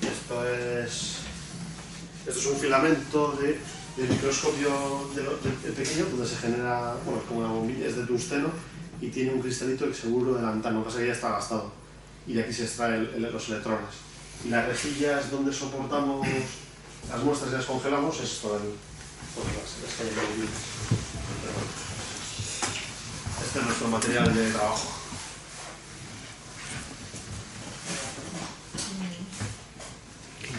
Esto es un filamento de microscopio de pequeño, donde se genera, bueno, como una bombilla, es de tungsteno y tiene un cristalito que seguro de lantano, lo que pasa es que ya está gastado. Y de aquí se extraen los electrones. Y las rejillas donde soportamos las muestras y las congelamos es por las que hay aquí. Este es nuestro material de trabajo.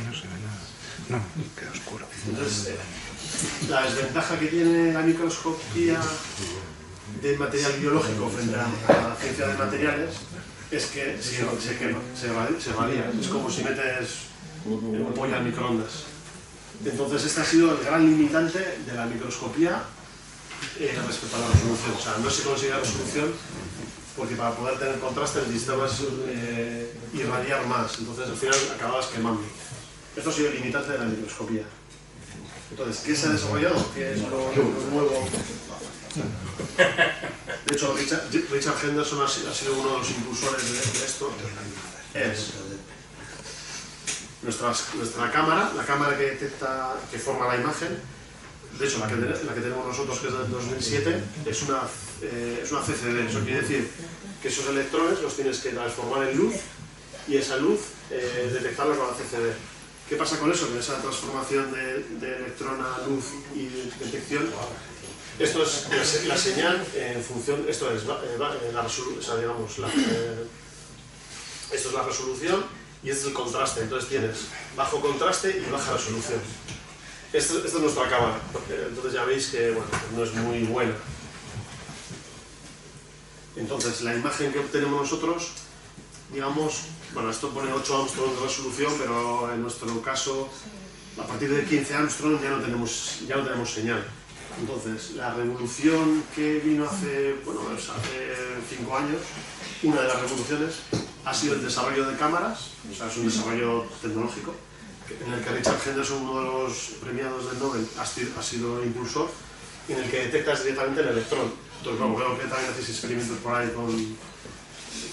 No se ve nada. No, queda oscuro. Entonces, la desventaja que tiene la microscopía del material biológico frente a la ciencia de materiales es que se quema, se radia. Es como si metes un pollo al microondas. Entonces este ha sido el gran limitante de la microscopía respecto a la resolución. O sea, no se consigue la resolución porque para poder tener contraste necesitabas irradiar más. Entonces al final acababas quemando. Esto ha sido el limitante de la microscopía. Entonces, ¿qué se ha desarrollado? ¿Qué es lo nuevo? De hecho, Richard Henderson ha sido uno de los impulsores de esto. Es nuestra cámara, la cámara que detecta, que forma la imagen. De hecho, la que tenemos nosotros, que es del 2007, es una CCD. Eso quiere decir que esos electrones los tienes que transformar en luz y esa luz detectarla con la CCD. ¿Qué pasa con eso? Con esa transformación de electrón a luz y detección. Esto es la señal en función, esto es la resolución, o sea, digamos, esto es la resolución y este es el contraste. Entonces tienes bajo contraste y baja resolución. Esta es nuestra cámara, entonces ya veis que bueno, no es muy buena. Entonces la imagen que obtenemos nosotros, digamos, bueno, esto pone 8 Armstrong de resolución, pero en nuestro caso, a partir de 15 Armstrong ya no tenemos señal. Entonces, la revolución que vino hace 5 años, una de las revoluciones ha sido el desarrollo de cámaras, o sea, es un desarrollo tecnológico, en el que Richard Henderson, uno de los premiados del Nobel, ha sido impulsor, en el que detectas directamente el electrón. Entonces, bueno, creo que también hacéis experimentos por ahí con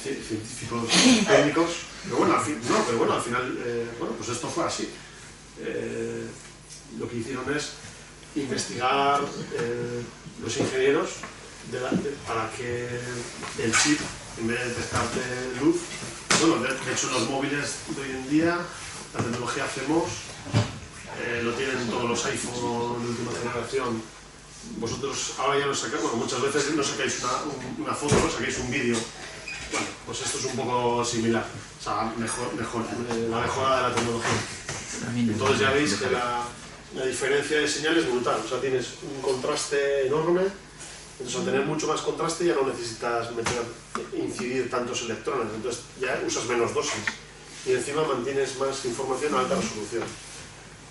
científicos técnicos, pero bueno, al final, pues esto fue así. Lo que hicieron es investigar los ingenieros para que el chip, en vez de detectarte luz, bueno, de hecho los móviles de hoy en día, la tecnología CMOS, lo tienen todos los iPhone de última generación. Vosotros ahora ya no sacáis, bueno, muchas veces no sacáis una foto, no sacáis un vídeo. Bueno, pues esto es un poco similar, o sea, la mejora de la tecnología. Entonces ya veis que la diferencia de señal es brutal, o sea, tienes un contraste enorme, entonces al tener mucho más contraste ya no necesitas incidir tantos electrones, entonces ya usas menos dosis y encima mantienes más información a alta resolución.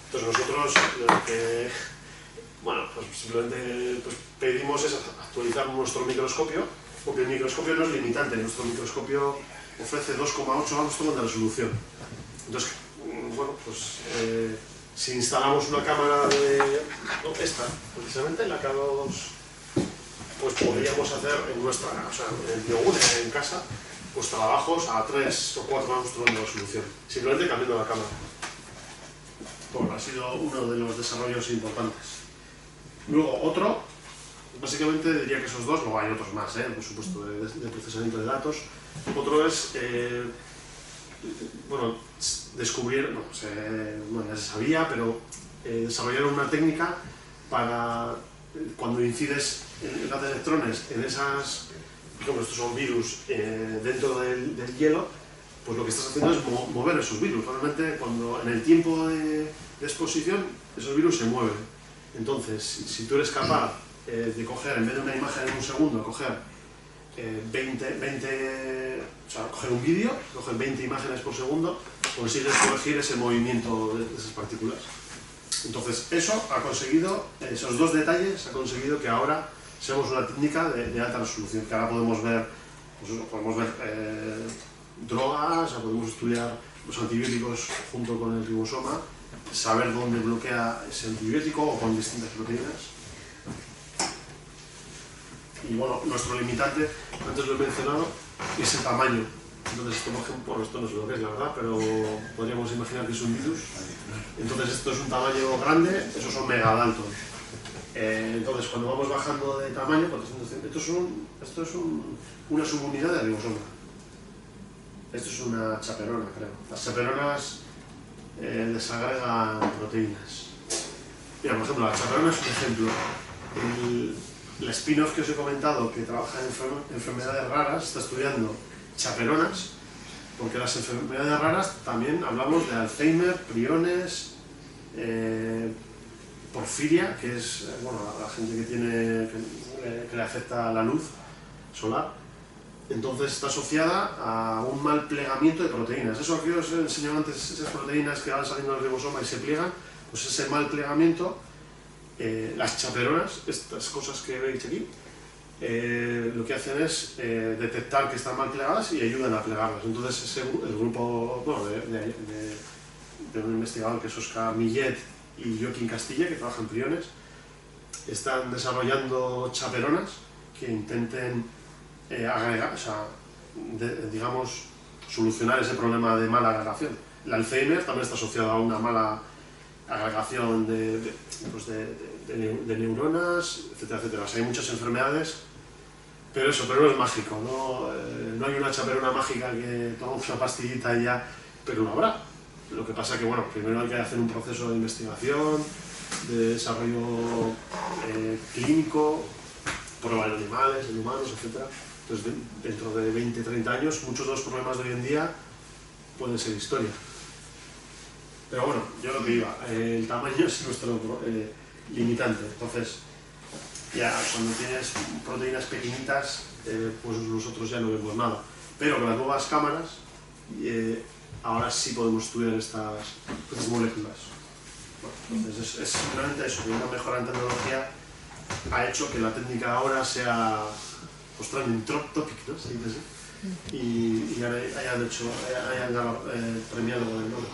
Entonces nosotros lo que, bueno, pues simplemente pedimos es actualizar nuestro microscopio, porque el microscopio no es limitante, nuestro microscopio ofrece 2,8 Armstrong de resolución. Entonces, bueno, pues si instalamos una cámara esta, precisamente la K2, pues podríamos hacer en nuestra, o sea, en Yogune, en casa, pues trabajos a 3 o 4 Armstrong de resolución, simplemente cambiando la cámara. Bueno, ha sido uno de los desarrollos importantes. Luego, otro, básicamente diría que esos dos, luego hay otros más, por supuesto, de procesamiento de datos. Otro es, bueno, descubrir, bueno, ya se sabía, pero desarrollaron una técnica para cuando incides en las electrones en esas, por ejemplo, estos son virus dentro del hielo, pues lo que estás haciendo es mover esos virus. Realmente, cuando en el tiempo de exposición, esos virus se mueven. Entonces, si tú eres capaz de coger, en vez de una imagen en un segundo, coger 20, o sea, coger un vídeo, coger 20 imágenes por segundo, consigues corregir ese movimiento de esas partículas. Entonces, eso ha conseguido, esos dos detalles, ha conseguido que ahora seamos una técnica de alta resolución, que ahora podemos ver, drogas, podemos estudiar los antibióticos junto con el ribosoma, saber dónde bloquea ese antibiótico o con distintas proteínas. Y bueno, nuestro limitante, antes lo he mencionado, es el tamaño. Entonces, esto, por ejemplo, esto no sé lo que es, la verdad, pero podríamos imaginar que es un virus. Entonces, esto es un tamaño grande, esos son megadalton. Entonces, cuando vamos bajando de tamaño, esto es una subunidad de ribosoma. Esto es una chaperona, creo. Las chaperonas desagregan proteínas. Mira, por ejemplo, la chaperona es un ejemplo. La spin-off que os he comentado, que trabaja en enfermedades raras, está estudiando chaperonas, porque las enfermedades raras también hablamos de Alzheimer, priones, porfiria, que es la gente que le afecta la luz solar. Entonces está asociada a un mal plegamiento de proteínas. Eso que os he enseñado antes, esas proteínas que van saliendo del ribosoma y se pliegan, pues ese mal plegamiento, las chaperonas, estas cosas que veis aquí, lo que hacen es detectar que están mal plegadas y ayudan a plegarlas. Entonces el grupo de un investigador que es Oscar Millet y Joaquín Castilla, que trabajan en priones, están desarrollando chaperonas que intenten agregar, digamos, solucionar ese problema de mala agregación. El Alzheimer también está asociado a una mala agregación de neuronas, etcétera, etcétera. O sea, hay muchas enfermedades, pero no es mágico, no hay una chaperona mágica que tomamos una pastillita y ya, pero lo habrá. Lo que pasa que, bueno, primero hay que hacer un proceso de investigación, de desarrollo clínico, prueba en animales, en humanos, etcétera. Entonces, dentro de 20-30 años, muchos de los problemas de hoy en día pueden ser historia. Pero bueno, yo lo que iba, el tamaño es nuestro limitante. Entonces, ya cuando tienes proteínas pequeñitas, pues nosotros ya no vemos nada. Pero con las nuevas cámaras, ahora sí podemos estudiar estas moléculas. Bueno, entonces es simplemente eso, que una mejora en tecnología ha hecho que la técnica ahora sea trending topic, ¿no? ¿Se dice así? Y hayan premiado con el nombre.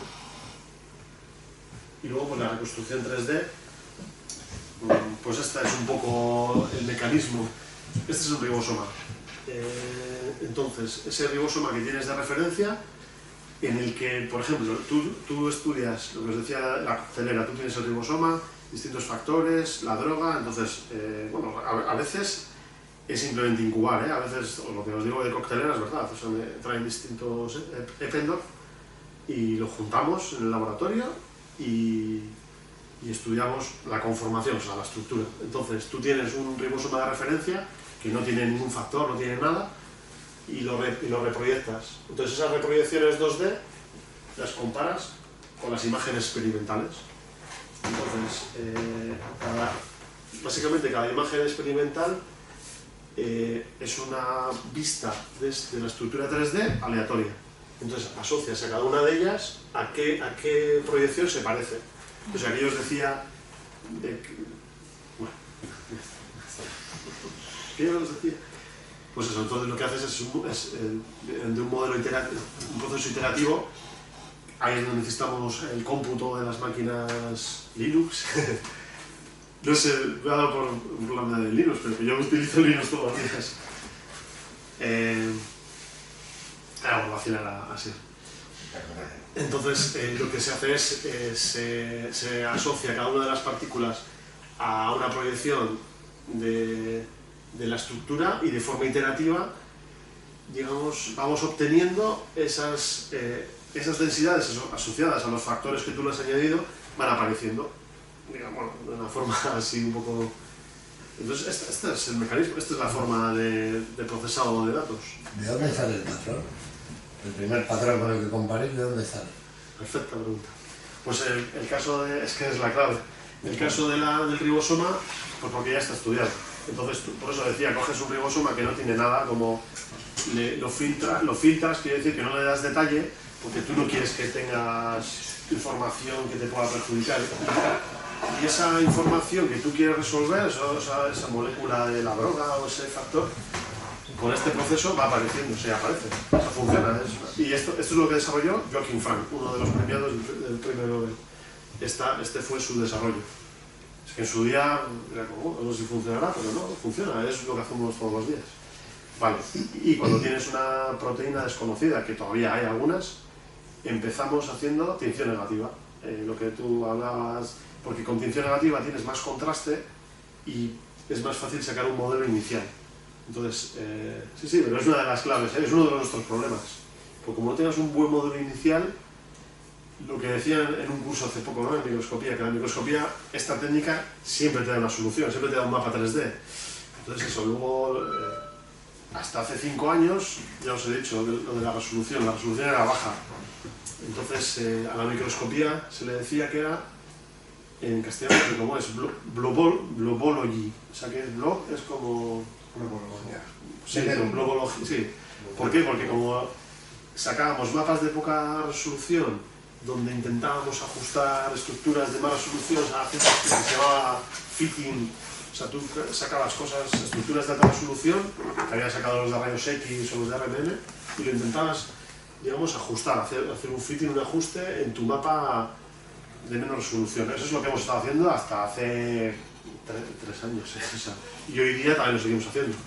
Y luego pues la reconstrucción 3D, pues esta es un poco el mecanismo. Este es un ribosoma. Entonces, ese ribosoma que tienes de referencia, en el que, por ejemplo, tú estudias lo que os decía la coctelera, tú tienes el ribosoma, distintos factores, la droga, entonces, a veces es simplemente incubar, a veces, lo que os digo de coctelera es verdad, o sea, me traen distintos Eppendorf y lo juntamos en el laboratorio y estudiamos la conformación, o sea, la estructura. Entonces, tú tienes un ribosoma de referencia que no tiene ningún factor, no tiene nada, y lo reproyectas. Entonces, esas reproyecciones 2D las comparas con las imágenes experimentales. Entonces, básicamente cada imagen experimental es una vista desde la estructura 3D aleatoria. Entonces asocias a cada una de ellas a qué proyección se parece. Entonces aquí os decía ¿qué os decía? Pues eso, entonces lo que haces es de un modelo iterativo, un proceso iterativo. Ahí es donde necesitamos el cómputo de las máquinas Linux. No sé, me ha dado por la de Linux, pero yo utilizo Linux todos los días. La evaluación era así. Entonces, lo que se hace es, se asocia cada una de las partículas a una proyección de la estructura y de forma iterativa, digamos, vamos obteniendo esas densidades asociadas a los factores que tú le has añadido, van apareciendo, digamos, de una forma así un poco... Entonces, este es el mecanismo, esta es la forma de procesado de datos. ¿De dónde sale el patrón? El primer patrón con el que comparéis, ¿de dónde sale? Perfecta pregunta. Pues el caso es que es la clave. El caso del ribosoma, pues porque ya está estudiado. Entonces, por eso decía, coges un ribosoma que no tiene nada, como lo filtras, quiere decir que no le das detalle, porque tú no quieres que tengas información que te pueda perjudicar. Y esa información que tú quieres resolver, esa molécula de la droga o ese factor, con este proceso va apareciendo, se aparece, o sea, funciona. Y esto es lo que desarrolló Joachim Frank, uno de los premiados del premio Nobel. Este fue su desarrollo. Es que en su día era como, no sé si funcionará, pero no, funciona, es lo que hacemos todos los días. Vale, y cuando tienes una proteína desconocida, que todavía hay algunas, empezamos haciendo tinción negativa. Lo que tú hablabas, porque con tinción negativa tienes más contraste y es más fácil sacar un modelo inicial. Entonces, sí, pero es una de las claves, es uno de nuestros problemas. Porque como no tengas un buen modelo inicial, lo que decían en un curso hace poco, ¿no?, en microscopía, que la microscopía, esta técnica siempre te da una solución, siempre te da un mapa 3D. Entonces eso, luego, hasta hace 5 años, ya os he dicho lo de la resolución era baja. Entonces a la microscopía se le decía que era, en castellano, como es globology, o sea que blog es como... Sí, globología, sí. ¿Por qué? Porque como sacábamos mapas de poca resolución, donde intentábamos ajustar estructuras de más resolución a que se llamaba fitting, o sea, tú sacabas estructuras de alta resolución, que habías sacado los de rayos X o los de RMM, y lo intentabas, digamos, ajustar, hacer un fitting, un ajuste en tu mapa de menos resolución. Eso es lo que hemos estado haciendo hasta hace 3 años, o sea, y hoy día también lo seguimos haciendo.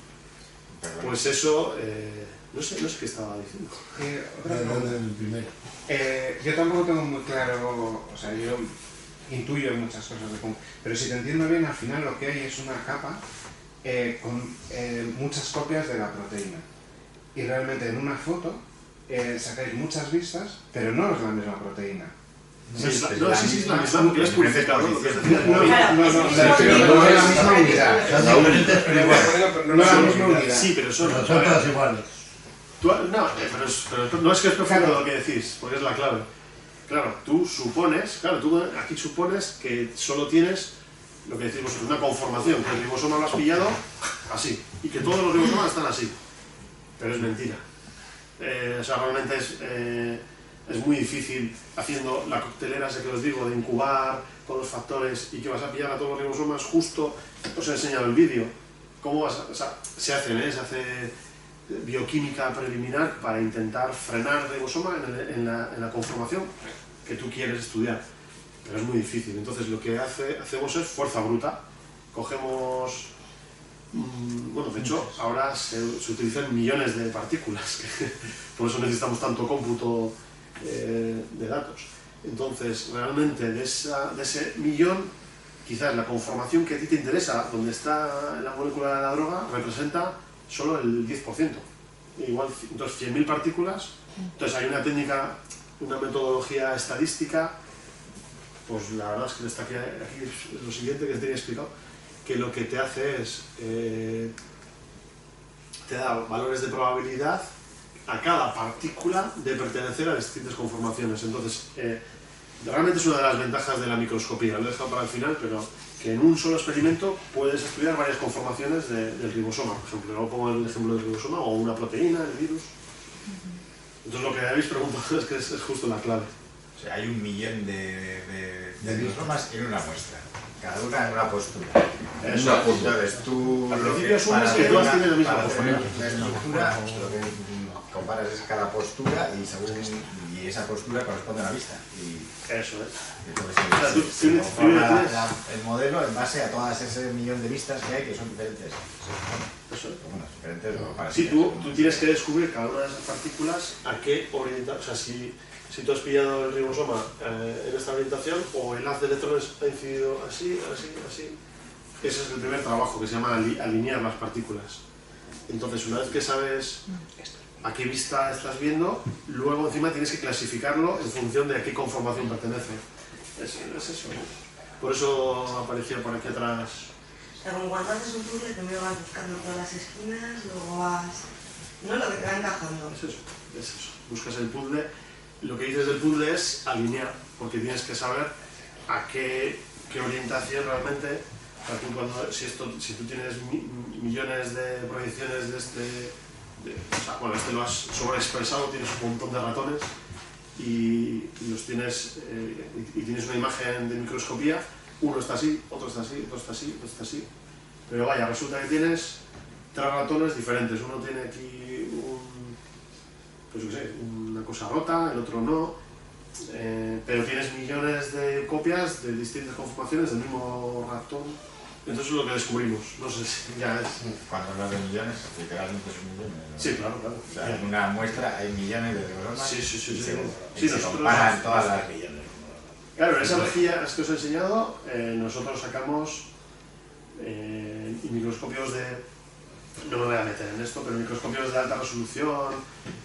Pues eso, no sé qué estaba diciendo. Yo tampoco tengo muy claro, o sea, yo intuyo muchas cosas de cómo, pero si te entiendo bien, al final lo que hay es una capa con muchas copias de la proteína. Y realmente en una foto sacáis muchas vistas, pero no es la misma proteína. Sí, es la misma, porque es purificado. No es la misma unidad. Son diferentes, pero igual. No es la misma unidad. Sí, pero son todas iguales. Pero no es que es perfecto lo que decís, porque es la clave. Claro, tú aquí supones que solo tienes lo que decís vosotros, una conformación, que el ribosoma lo has pillado así, y que todos los ribosomas están así. Pero es mentira. O sea, realmente es muy difícil haciendo la coctelera esa que os digo, de incubar con los factores y que vas a pillar a todos los ribosomas justo. Os he enseñado el vídeo. ¿Cómo vas a, o sea, se hace bioquímica preliminar para intentar frenar el ribosoma en la conformación que tú quieres estudiar, pero es muy difícil. Entonces lo que hacemos es fuerza bruta. Cogemos, bueno, de hecho ahora se utilizan millones de partículas, por eso necesitamos tanto cómputo de datos. Entonces realmente de ese millón, quizás la conformación que a ti te interesa, donde está la molécula de la droga, representa solo el 10%. Igual, entonces 100.000 partículas, entonces hay una técnica, una metodología estadística, pues la verdad es que está aquí es lo siguiente que te tenía explicado, que lo que te hace es, te da valores de probabilidad a cada partícula de pertenecer a distintas conformaciones. Entonces, realmente es una de las ventajas de la microscopía, lo he dejado para el final, pero que en un solo experimento puedes estudiar varias conformaciones del ribosoma, por ejemplo. Luego pongo el ejemplo del ribosoma o una proteína, el virus. Entonces lo que habéis preguntado es que es justo la clave. O sea, hay 1 millón de ribosomas en una muestra, cada una en una postura. Eso. Entonces tú Al principio asumes que todas tienen la misma postura. Una estructura, lo que comparas es cada postura y esa postura corresponde a la vista. Eso es. Entonces se conforma el modelo en base a todas ese millón de vistas que hay, que son diferentes. Eso es. Bueno, diferentes o parecidas. Sí, tú tienes que descubrir cada una de esas partículas a qué orientar. O sea, si tú has pillado el ribosoma en esta orientación o el haz de electrones ha incidido así. Ese es el primer trabajo, que se llama alinear las partículas. Entonces, una vez que sabes a qué vista estás viendo, luego encima tienes que clasificarlo en función de a qué conformación pertenece. Es eso. Por eso aparecía por aquí atrás. O sea, como cuando haces un puzzle, primero vas buscando todas las esquinas, luego vas... No, lo que te va encajando. Es eso. Buscas el puzzle. Lo que dices del puzzle es alinear, porque tienes que saber a qué orientación realmente. O sea, si tú tienes millones de proyecciones de este... o sea, bueno, este lo has sobreexpresado, tienes un montón de ratones, y los tienes, y tienes una imagen de microscopía, uno está así, otro está así, otro está así, otro está así. Pero vaya, resulta que tienes 3 ratones diferentes. Uno tiene aquí pues yo qué sé, una cosa rota, el otro no. Pero tienes millones de copias de distintas conformaciones del mismo ratón. Entonces es lo que descubrimos. No sé si ya es... Cuando hablas de millones, literalmente son millones, ¿no? Sí, claro, claro. O sea, en una muestra hay millones de neuronas. Sí. Y Sí, se nosotros... comparan todas las... Claro, en esa rejilla que os he enseñado, nosotros sacamos microscopios de... No me voy a meter en esto, pero microscopios de alta resolución,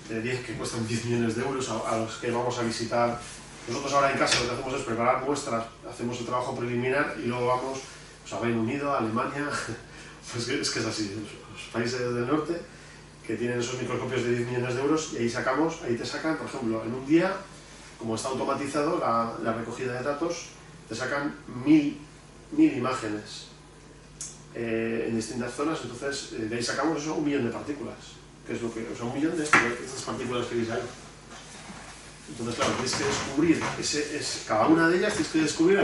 que cuestan 10 millones de euros, a los que vamos a visitar. Nosotros ahora en casa lo que hacemos es preparar muestras, hacemos el trabajo preliminar y luego vamos pues, a Reino Unido, a Alemania, pues es que es así, los países del norte que tienen esos microscopios de 10 millones de euros y ahí te sacan, por ejemplo, en un día, como está automatizado la recogida de datos, te sacan 1000 imágenes en distintas zonas, entonces de ahí sacamos eso, 1 millón de partículas, que es lo que, o sea, 1 millón de estas partículas que veis ahí. Entonces, claro, tienes que descubrir, cada una de ellas tienes que descubrir a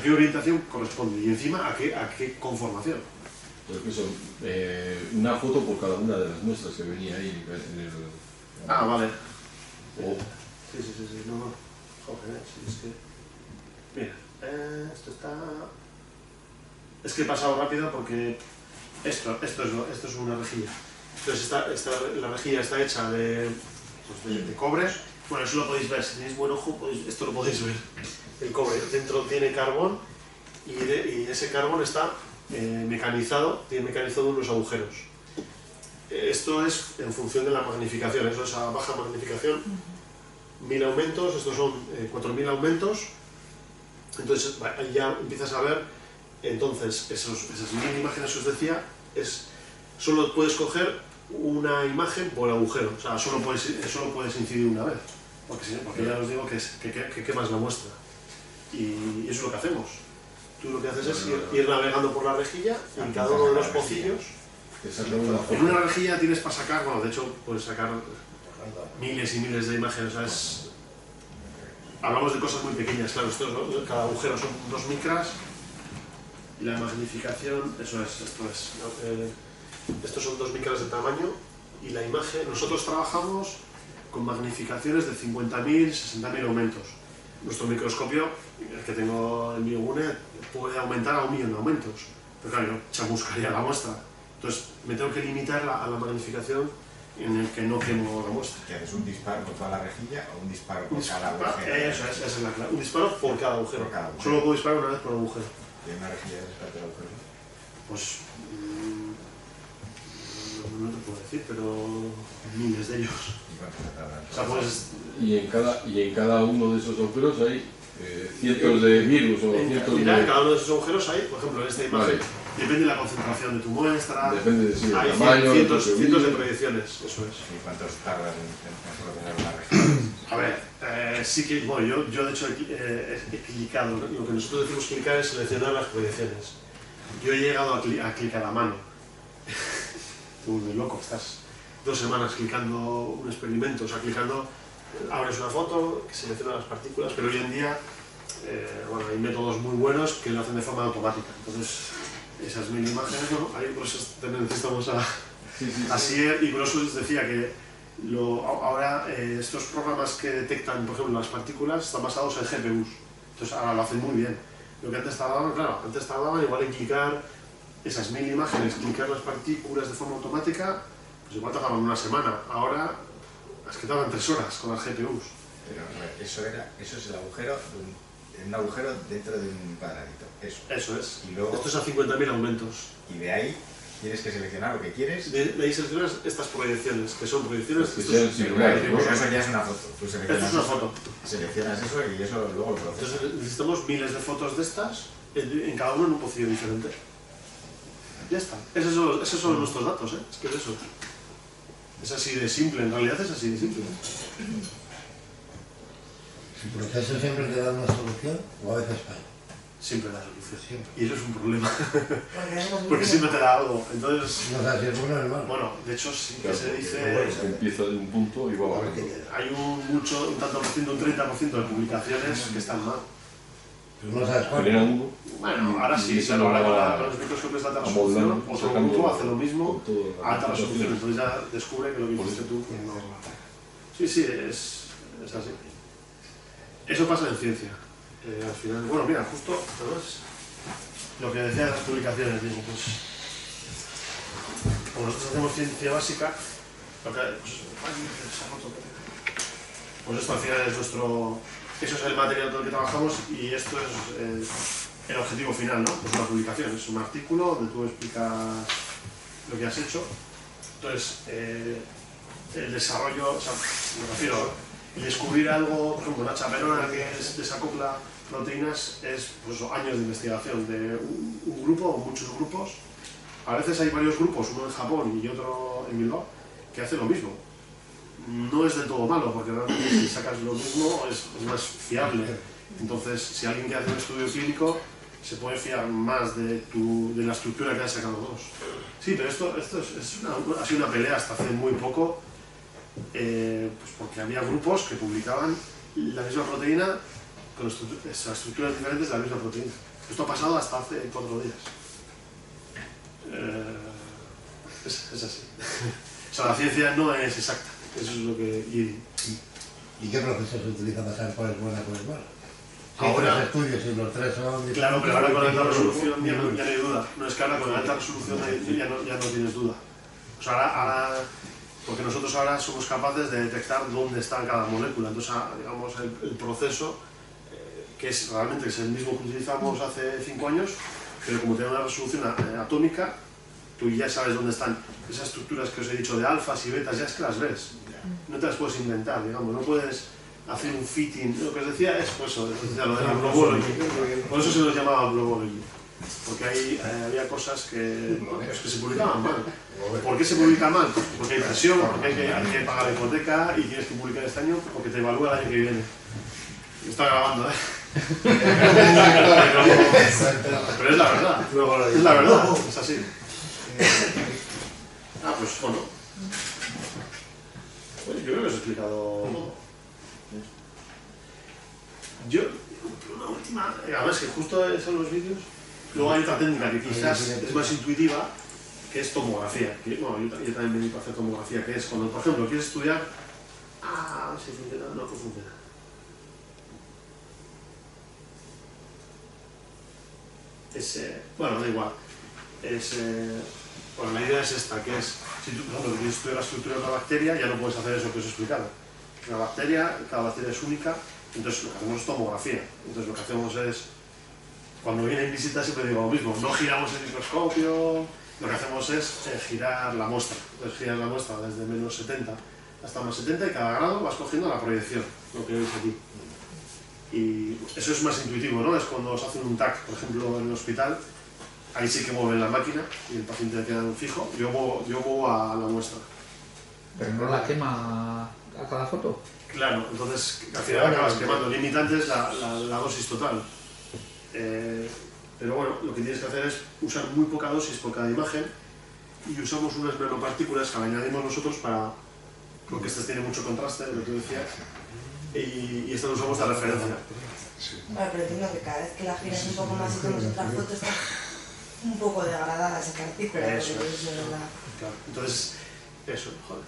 qué orientación corresponde y encima a qué conformación. Pues que son una foto por cada una de las muestras que venía ahí en el... Ah, vale. Oh. Sí, no. Joder, sí, es que... Mira, esto está... Es que he pasado rápido porque esto es una rejilla. Entonces la rejilla está hecha de cobre. Bueno, eso lo podéis ver, si tenéis buen ojo, esto lo podéis ver. El cobre dentro tiene carbón y ese carbón está tiene mecanizado unos agujeros. Esto es en función de la magnificación, eso es a baja magnificación. 1000 aumentos, estos son 4000 aumentos. Entonces ahí ya empiezas a ver, entonces esas 1000 imágenes que os decía, solo puedes coger una imagen por agujero, o sea, solo puedes incidir una vez, porque ya os digo que quemas la muestra. Y eso es lo que hacemos. Tú lo que haces es ir navegando por la rejilla y en cada uno de los pocillos. En una rejilla tienes para sacar, bueno, de hecho puedes sacar miles y miles de imágenes. O sea, hablamos de cosas muy pequeñas, claro, cada agujero son 2 micras y la magnificación, estos son 2 micras de tamaño y la imagen, nosotros trabajamos con magnificaciones de 50.000, 60.000 aumentos. Nuestro microscopio, el que tengo en mi UNE, puede aumentar a 1 millón de aumentos, pero claro, yo chamuscaría la muestra. Entonces me tengo que limitar a la magnificación en el que no quemo la muestra. ¿Que haces un disparo por toda la rejilla o un disparo por cada agujero? Esa es la clave. Un disparo por cada agujero. Por cada agujero. Solo puedo disparar una vez por agujero. ¿Y una rejilla de descarte agujero? Pues... no te puedo decir, pero miles de ellos. ¿Y cuánto se tardan? O sea, pues... Y en cada uno de esos agujeros hay cientos de virus o cientos de... En cada uno de esos agujeros hay, por ejemplo, en esta imagen, depende de la concentración de tu muestra, depende del hay tamaño, cientos de proyecciones, eso es. ¿Y cuántos tardan en procesar una rejilla? A ver, sí que, bueno, yo de hecho he clicado, lo que nosotros decimos clicar es seleccionar las proyecciones. Yo he llegado a clicar a mano. Tú muy loco, estás 2 semanas clicando un experimento, o sea, abres una foto, que selecciona las partículas, pero hoy en día bueno, hay métodos muy buenos que lo hacen de forma automática. Entonces, esas 1000 imágenes, bueno, ahí por eso necesitamos a Sier, y por eso les decía que ahora estos programas que detectan, por ejemplo, las partículas están basados en GPUs. Entonces ahora lo hacen muy bien. Lo que antes tardaban, claro, igual en clicar esas 1000 imágenes, clicar las partículas de forma automática, pues igual tardaban 1 semana. Ahora es que tardan 3 horas con las GPUs. Pero a ver, eso es el agujero, un agujero dentro de un cuadradito. Eso es. Y luego, esto es a 50.000 aumentos. Y de ahí tienes que seleccionar lo que quieres. De ahí seleccionas estas proyecciones, que son proyecciones... Pero eso ya es una foto. Tú esto es una foto. Seleccionas eso y eso luego lo procesas. Entonces necesitamos miles de fotos de estas, en cada uno en un pocillo diferente. Ya está. Esos son nuestros datos, es que es eso. Es así de simple, en realidad es así de simple. ¿El proceso siempre te da una solución o a veces falla? siempre da solución. Siempre. Y eso es un problema, Porque porque siempre te da algo. Entonces, No sabes si es bueno o es malo. bueno, de hecho sí que Claro, se dice, empieza de un punto y va bajando. hay un tanto por ciento, un 30% de publicaciones que están mal. Pero no sabes cuál. Generan uno. Bueno, ahora sí, Y claro, eso ahora lo va con los microscopios de alta resolución, amoldando, otro sacando grupo hace lo mismo con todo a alta las resolución, opciones. entonces ya descubre que lo que Por hiciste eso. tú pues no. Sí, sí, es así. Eso pasa en ciencia. Al final, bueno, mira, justo además, lo que decía de las publicaciones, digo, pues como nosotros hacemos ciencia básica, lo que, pues esto al final es nuestro, eso es el material con el que trabajamos y esto es el objetivo final, ¿no? Es una publicación, es un artículo donde tú explicas lo que has hecho. Entonces, el desarrollo, o sea, me refiero, el descubrir algo, por ejemplo, una chaperona que desacopla proteínas es pues, años de investigación de un grupo o muchos grupos. A veces hay varios grupos, uno en Japón y otro en Bilbao, que hacen lo mismo. No es del todo malo, porque realmente si sacas lo mismo es más fiable. Entonces, si alguien que hace un estudio clínico se puede fiar más de la estructura que han sacado dos. Sí, pero esto ha sido una pelea hasta hace muy poco, pues porque había grupos que publicaban la misma proteína con estructuras diferentes de la misma proteína. Esto ha pasado hasta hace 4 días. Es así. O sea, la ciencia no es exacta. Eso es lo que... ¿Y qué proceso se utiliza para saber cuál es buena y cuál es mala? Si hay Ahora- 3 estudios y los 3 son... Claro, pero ahora con alta resolución ya no hay duda. No es que ahora con alta resolución ya no tienes duda. O sea, ahora porque nosotros ahora somos capaces de detectar dónde está cada molécula. Entonces, digamos, el proceso, que es realmente es el mismo que utilizamos hace 5 años, pero como tiene una resolución atómica, tú ya sabes dónde están esas estructuras que os he dicho de alfas y betas, ya es que las ves. No te las puedes inventar, digamos, no puedes hacer un fitting. Lo que os decía es pues eso, decía, lo de la globology. Por eso se nos llamaba globology. Porque había cosas que se publicaban mal. ¿Por qué se publica mal? Porque hay presión, porque hay que pagar la hipoteca y tienes que publicar este año porque te evalúa el año que viene. Está grabando, ¿eh? Pero es la verdad. Es la verdad, es así. Pues bueno. Yo creo que os he explicado. Yo, una última. Además, que justo son los vídeos. Luego hay otra técnica que quizás es más intuitiva, que es tomografía. Bueno, yo también me dedico a hacer tomografía, que es cuando, por ejemplo, quieres estudiar. Si funciona, no funciona. Bueno, da igual. Bueno, la idea es esta, que es, si tú, por ejemplo, quieres estudiar la estructura de una bacteria, ya no puedes hacer eso que os he explicado. Una bacteria, cada bacteria es única, entonces lo que hacemos es tomografía. Entonces lo que hacemos es, cuando vienen visitas siempre digo lo mismo, no giramos el microscopio, lo que hacemos es girar la muestra. Entonces giras la muestra desde menos 70 hasta más 70 y cada grado vas cogiendo la proyección, lo que veis aquí. Y eso es más intuitivo, ¿no? Es cuando os hacen un TAC, por ejemplo, en el hospital, ahí sí que mueven la máquina y el paciente queda fijo, yo muevo a la muestra. Pero no la quema a cada foto. Claro, entonces al final acabas quemando. El limitante es la dosis total. Pero bueno, lo que tienes que hacer es usar muy poca dosis por cada imagen y usamos unas nanopartículas que añadimos nosotros para, porque estas tienen mucho contraste, lo que tú decías, y estas usamos de referencia. Bueno, pero entiendo que cada vez que la giras un poco más y tomas otra foto está un poco degradada esa partícula. Eso porque es. de verdad. Claro. Entonces, eso, joder.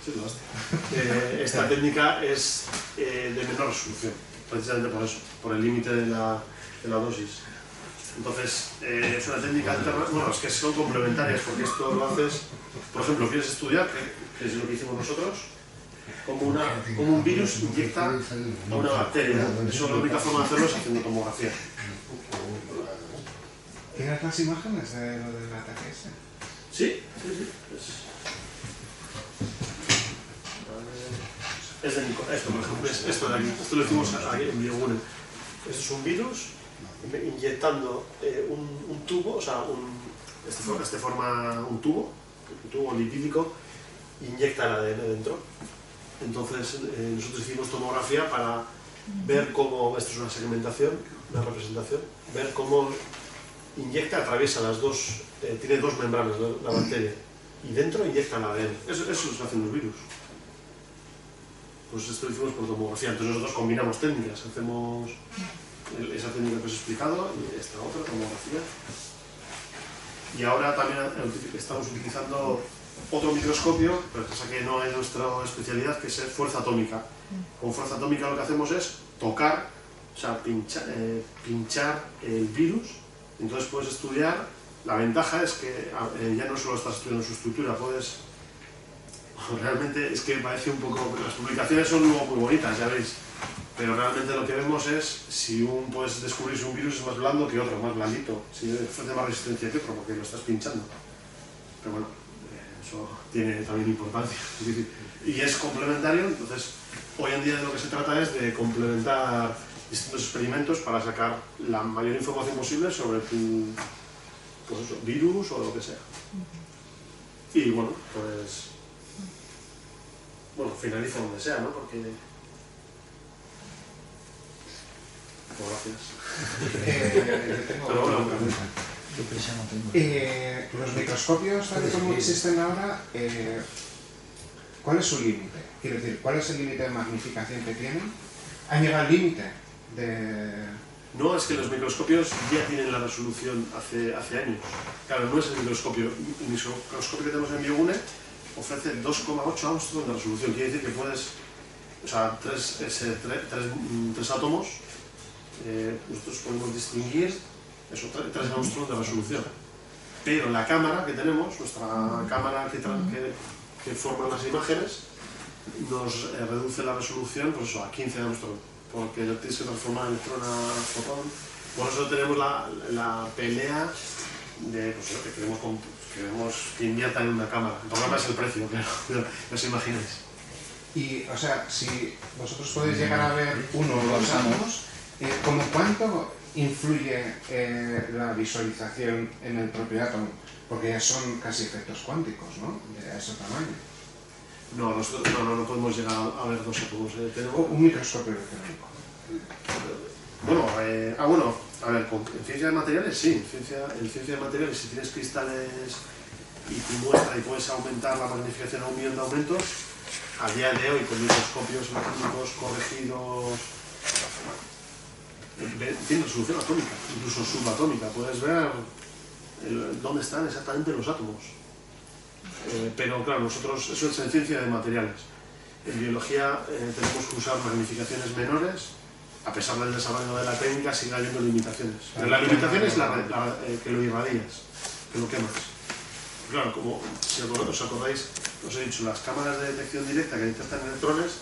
Sí, lo hostia. Esta técnica es de menor resolución, precisamente por eso, por el límite de la dosis. Entonces, es una técnica alterna, bueno, es que son complementarias, porque esto lo haces, por ejemplo, quieres estudiar, que es lo que hicimos nosotros, como un virus inyecta a una bacteria. Eso la única forma de hacerlo es haciendo tomografía. ¿Tienes las imágenes de lo del ataque ese? Sí. Es de Nico. Esto, por ejemplo, es esto de aquí. Esto lo hicimos aquí en Biogune. Esto es un virus inyectando un tubo, o sea, este forma un tubo lipídico, inyecta el ADN dentro. Entonces, nosotros hicimos tomografía para ver cómo, esto es una segmentación, una representación, ver cómo inyecta, atraviesa las dos, tiene dos membranas la bacteria, y dentro inyecta el ADN. Eso lo hacen los virus. Pues esto lo hicimos por tomografía, entonces nosotros combinamos técnicas, hacemos esa técnica que os he explicado y esta otra, tomografía. Y ahora también estamos utilizando otro microscopio, pero que no es nuestra especialidad, que es fuerza atómica. Con fuerza atómica lo que hacemos es tocar, o sea, pinchar el virus, entonces puedes estudiar. La ventaja es que ya no solo estás estudiando su estructura, puedes... Realmente es que parece un poco... Las publicaciones son luego muy bonitas, ya veis, pero realmente lo que vemos es si puedes descubrir si un virus es más blando que otro, más blandito, si ofrece más resistencia que otro, porque lo estás pinchando. Pero bueno, eso tiene también importancia. Y es complementario, entonces hoy en día de lo que se trata es de complementar distintos experimentos para sacar la mayor información posible sobre tu virus o lo que sea. Y bueno, pues... Bueno, finalizo donde sea, ¿no? Porque... Gracias. Tengo otra pregunta. Los microscopios, tal y como existen ahora, ¿cuál es su límite? Quiero decir, ¿cuál es el límite de magnificación que tienen? ¿Han llegado al límite de...? No, es que los microscopios ya tienen la resolución hace años. Claro, no es el microscopio. El microscopio que tenemos en Biogune ofrece 2,8 Armstrong de resolución. Quiere decir que puedes, o sea, tres átomos, nosotros podemos distinguir eso, 3 Armstrong de resolución. Pero la cámara que tenemos, nuestra cámara que forma las imágenes, nos reduce la resolución pues eso, a 15 Armstrong, porque tienes que transformar el electrón a fotón. Por eso tenemos la pelea de pues, que queremos que inviertan en una cámara. El problema es el precio, pero os imagináis. Y, o sea, si vosotros podéis llegar a ver uno o dos átomos, ¿cómo cuánto influye la visualización en el propio átomo? Porque ya son casi efectos cuánticos, ¿no? De ese tamaño. No, nosotros no podemos llegar a ver dos átomos. Tenemos un microscopio electrónico. Bueno, a ver, en ciencia de materiales sí. En ciencia de materiales, si tienes cristales y tu muestra y puedes aumentar la magnificación a 1 millón de aumentos, a día de hoy con microscopios electrónicos corregidos, tiene resolución atómica, incluso subatómica. Puedes ver dónde están exactamente los átomos. Pero claro, nosotros, eso es en ciencia de materiales. En biología tenemos que usar magnificaciones menores, a pesar del desarrollo de la técnica sigue habiendo limitaciones. Pero la limitación es que lo irradias, que lo quemas. Claro, como si os acordáis, os he dicho, las cámaras de detección directa que detectan electrones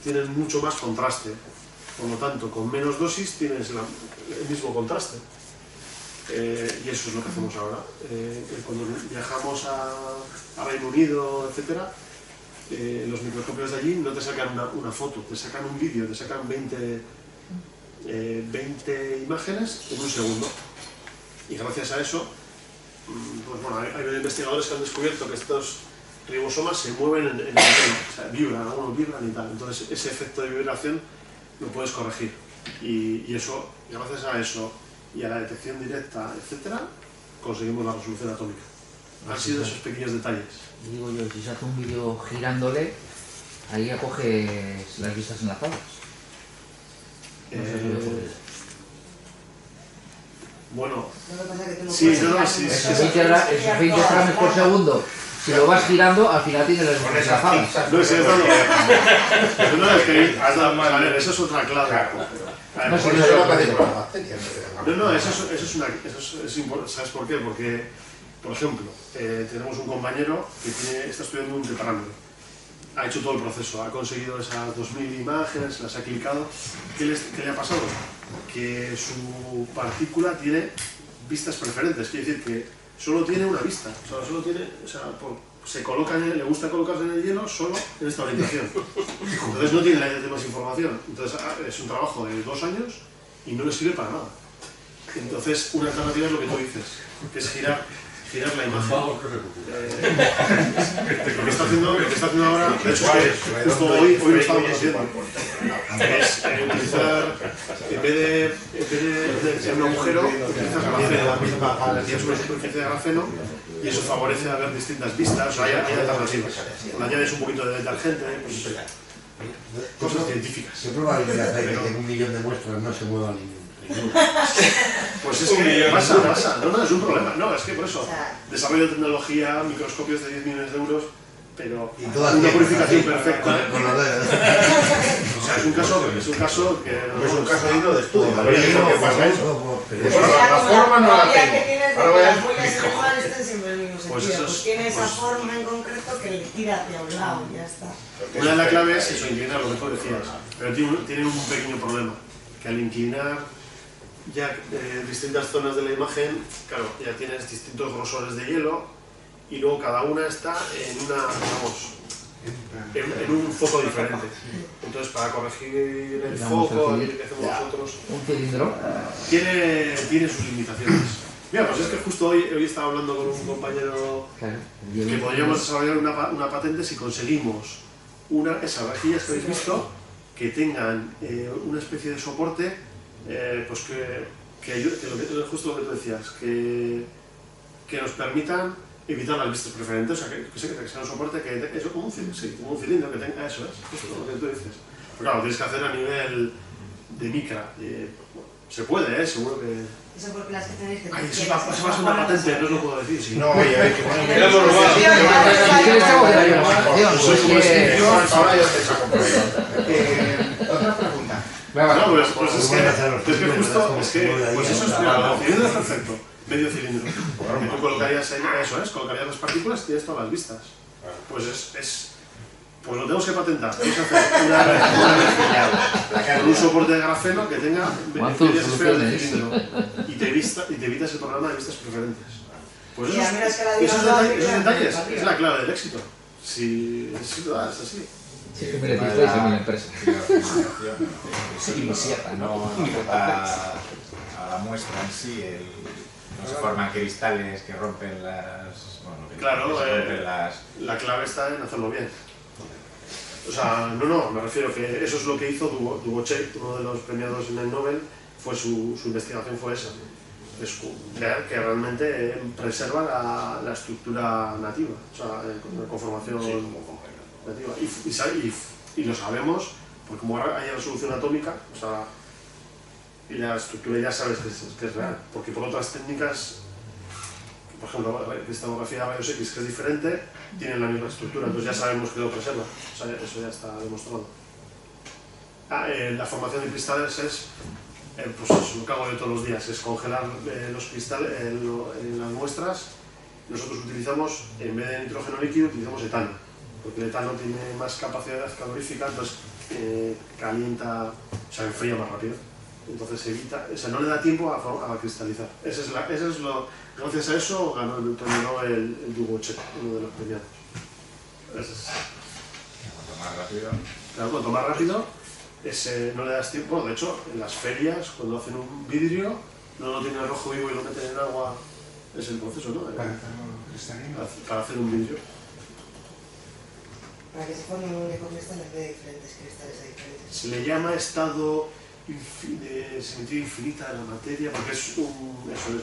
tienen mucho más contraste. Por lo tanto, con menos dosis tienes el mismo contraste. Y eso es lo que hacemos ahora. Cuando viajamos a Reino Unido, etc., los microscopios de allí no te sacan una foto, te sacan un vídeo, te sacan 20 imágenes en un segundo. Y gracias a eso, pues bueno, hay investigadores que han descubierto que estos ribosomas se mueven en el pelo, o sea, vibran, algunos vibran y tal. Entonces ese efecto de vibración lo puedes corregir. Y eso, gracias a eso y a la detección directa, etcétera, conseguimos la resolución atómica. Han sido esos pequeños detalles. Digo yo, si se hace un vídeo girándole, ahí ya coges las vistas enlazadas. No sé si lo puedes. Bueno, Lo que pasa es que tú no sí, puedes no, girar sí, como sí, Esos si 20 frames por segundo, si lo vas girando, al final tienes las vistas enlazadas. no, sí, no, es que has dado mal. A ver, eso es otra clave. A ver, No sé, por no eso- sé. eso es importante. ¿Sabes por qué? Porque, por ejemplo, tenemos un compañero que está estudiando un tetraedro. Ha hecho todo el proceso, ha conseguido esas 2000 imágenes, las ha clicado. ¿Qué le ha pasado? Que su partícula tiene vistas preferentes, quiere decir que solo tiene una vista. Le gusta colocarse en el hielo solo en esta orientación. Entonces no tiene más información. Entonces es un trabajo de 2 años y no le sirve para nada. Entonces una alternativa es lo que tú dices, que es girar la imagen. Lo que está haciendo ahora, de hecho, justo hoy lo estábamos haciendo. es utilizar, en vez de ser un agujero, utilizas grafeno. Tienes una superficie de grafeno y eso favorece a ver distintas vistas. O sea, hay alternativas. Le añades un poquito de detergente, pues, cosas científicas. ¿Qué probabilidad hay de que en 1 millón de muestras no se mueva ningún? Pues es que pasa. No, es un problema. No, es que por eso, desarrollo de tecnología, microscopios de 10 millones de euros, pero una purificación perfecta. Con los dedos. O sea, es un caso que... Es un caso digno de estudio. A ver qué es lo que pasa eso. La forma no la tengo. que tienes de Ahora voy que a las huellas individuales estén siempre en el mismo Pues sentido. eso es- Pues tiene esa pues- forma en concreto que le tira hacia un lado y ya está. Una de las claves es eso, inclinar lo que tú decías, pero tiene un pequeño problema, que al inclinar ya distintas zonas de la imagen, claro, ya tienes distintos grosores de hielo y luego cada una está en una, en un foco diferente. Entonces, para corregir el foco, el que hacemos nosotros, Un cilindro. tiene sus limitaciones. Mira, pues es que justo hoy estaba hablando con un compañero Claro. que podríamos desarrollar una patente si conseguimos esas rejillas que habéis visto que tengan una especie de soporte, pues que ayude, justo lo que tú decías, que nos permitan evitar las vistas preferentes, o sea, que sea un soporte que eso como un cilindro que tenga, eso es, justo lo que tú dices. Pero claro, lo tienes que hacer a nivel de micra. Se puede, seguro que... Eso porque las que tenéis que... Ay, eso va a ser una patente, no os lo puedo decir. Si no, Oye, hay que poner... Era lo robado. ¿Qué le estamos de la información? Soy como Ahora yo te saco por ahí. Otra pregunta. no, pues es Bueno, hacer los que cilindros, justo, como es si que, fuera ahí pues eso es, una mira, barra. el cilindro es perfecto, medio cilindro. Que tú colocarías en eso, colocarías las partículas y tienes todas las vistas. Pues pues lo tenemos que patentar. Tenemos que hacer una rejilla con un soporte de grafeno que tenga Manzur, medias esferas de soluciones. cilindro y te evitas el programa de vistas preferentes. Pues Y a menos que la esos digas detalles arriba. es la clave del éxito. Si es así. Sí, que me necesitáis a mí la empresa. Sí, no afecta a la muestra en sí, no se forman cristales que rompen las... Bueno, que Claro, se rompen las... la clave está en hacerlo bien. O sea, no, me refiero que eso es lo que hizo Dubochet, uno de los premiados en el Nobel, fue su investigación fue esa. Es ver que realmente preserva la estructura nativa, o sea, la conformación nativa. Y lo sabemos, porque como hay resolución atómica, o sea, y la estructura ya sabes que es real, porque por otras técnicas, por ejemplo, la cristalografía rayos X, que es diferente, tienen la misma estructura, entonces ya sabemos que lo preserva, o sea, eso ya está demostrado. La formación de cristales es, pues eso, lo que hago yo todos los días, es congelar los cristales en las muestras. Nosotros utilizamos, en vez de nitrógeno líquido, utilizamos etano, porque el etano tiene más capacidad calorífica, entonces calienta, o sea, enfría más rápido. Entonces evita, o sea, no le da tiempo a cristalizar. Gracias a eso ganó el premio Nobel el Dubochet, uno de los premiados. Cuanto más rápido... Claro, cuanto más rápido, no le das tiempo. Bueno, de hecho, en las ferias, cuando hacen un vidrio, no lo tienen rojo vivo y lo meten en agua, es el proceso, ¿no? Para hacer un vidrio. Para que se forme un único cristal de diferentes cristales de diferentes. Se le llama estado de simetría infinita de la materia, porque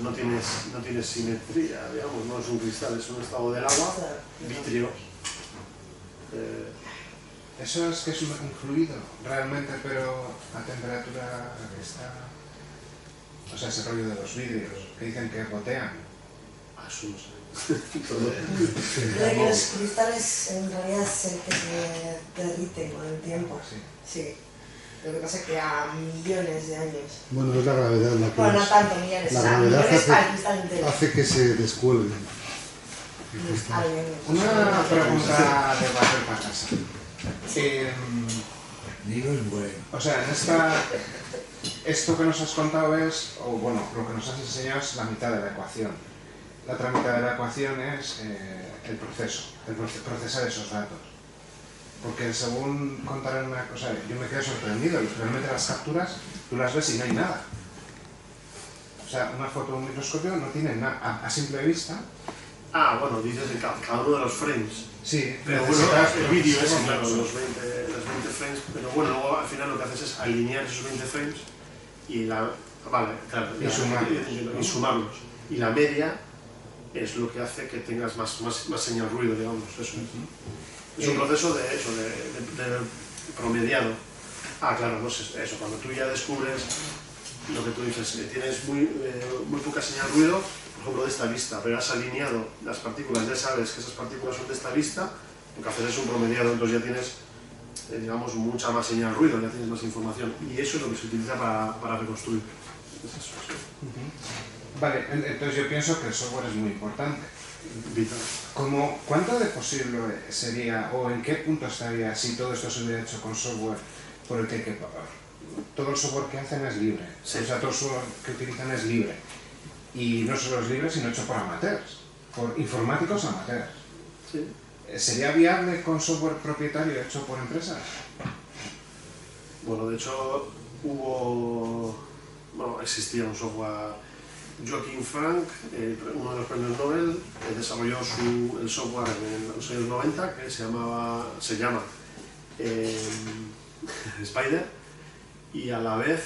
no tienes simetría, digamos, no es un cristal, es un estado del agua, vitrio. Eso es que es un fluido, realmente, pero a temperatura que está... O sea, ese rollo de los vidrios, que dicen que gotean. Eso no sé. Lo de que los cristales en realidad es el que se derriten con el tiempo. Sí. Lo que pasa es que a millones de años. Bueno, es la gravedad la que Bueno, no tanto millones, la a gravedad millones para el cristal entero. hace que se descuelgue. Una pregunta de papel para casa. Digo es bueno. O sea, esto que nos has contado es, o bueno, lo que nos has enseñado es la mitad de la ecuación. La otra mitad de la ecuación es el procesar esos datos. Porque según contarán una cosa, yo me quedo sorprendido, realmente las capturas tú las ves y no hay nada. O sea, una foto de un microscopio no tiene nada, a simple vista, Bueno, dices de cada uno de los frames. Sí, Pero bueno, el vídeo es, claro, los 20 frames, pero bueno, luego al final lo que haces es alinear esos 20 frames y y sumarlos. Y la media es lo que hace que tengas más señal ruido, digamos, eso. Es un proceso de promediado. Claro, no sé, eso, cuando tú ya descubres lo que tú dices, que tienes muy poca señal ruido, por ejemplo, de esta vista, pero has alineado las partículas, ya sabes que esas partículas son de esta vista, lo que haces es un promediado, entonces ya tienes, digamos, mucha más señal ruido, ya tienes más información, y eso es lo que se utiliza para reconstruir. Es eso, sí. Vale, entonces yo pienso que el software es muy importante. Vital. ¿Cuánto de posible sería, o en qué punto estaría, si todo esto se hubiera hecho con software por el que hay que pagar? Todo el software que hacen es libre, Sí. o sea, todo el software que utilizan es libre. Y no solo es libre, sino hecho por amateurs, por informáticos amateurs. Sí. ¿Sería viable con software propietario hecho por empresas? Bueno, de hecho, existía un software. Joaquín Frank, uno de los premios Nobel, desarrolló el software en los años 90 que se llama Spider, y a la vez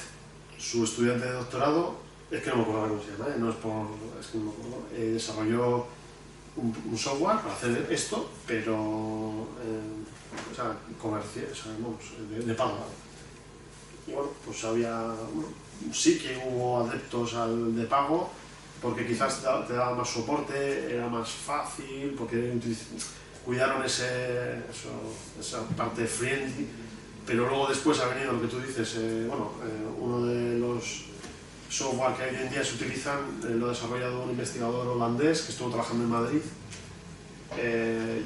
su estudiante de doctorado, es que no me acuerdo cómo se llama, desarrolló un software para hacer esto, pero comercial, de pago. Y bueno, pues sí que hubo adeptos al de pago, porque quizás te daba más soporte, era más fácil, porque cuidaron esa parte friendly, pero luego después ha venido lo que tú dices, uno de los software que hoy en día se utilizan, lo ha desarrollado un investigador holandés que estuvo trabajando en Madrid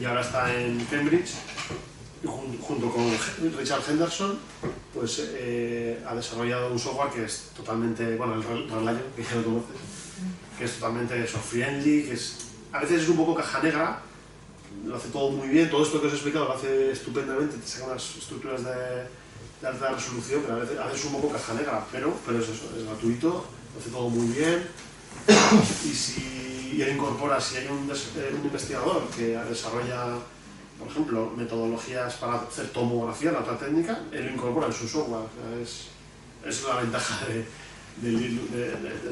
y ahora está en Cambridge, y junto con Richard Henderson, pues ha desarrollado un software que es totalmente, el Reliant, que ya lo conoces, que es totalmente friendly, que a veces es un poco caja negra, lo hace todo muy bien, todo esto que os he explicado lo hace estupendamente, te saca unas estructuras de alta resolución, pero a veces es un poco caja negra, pero es eso, es gratuito, lo hace todo muy bien, y él incorpora, si hay un investigador que desarrolla, por ejemplo, metodologías para hacer tomografía, la otra técnica, él lo incorpora en su software. O sea, es la ventaja del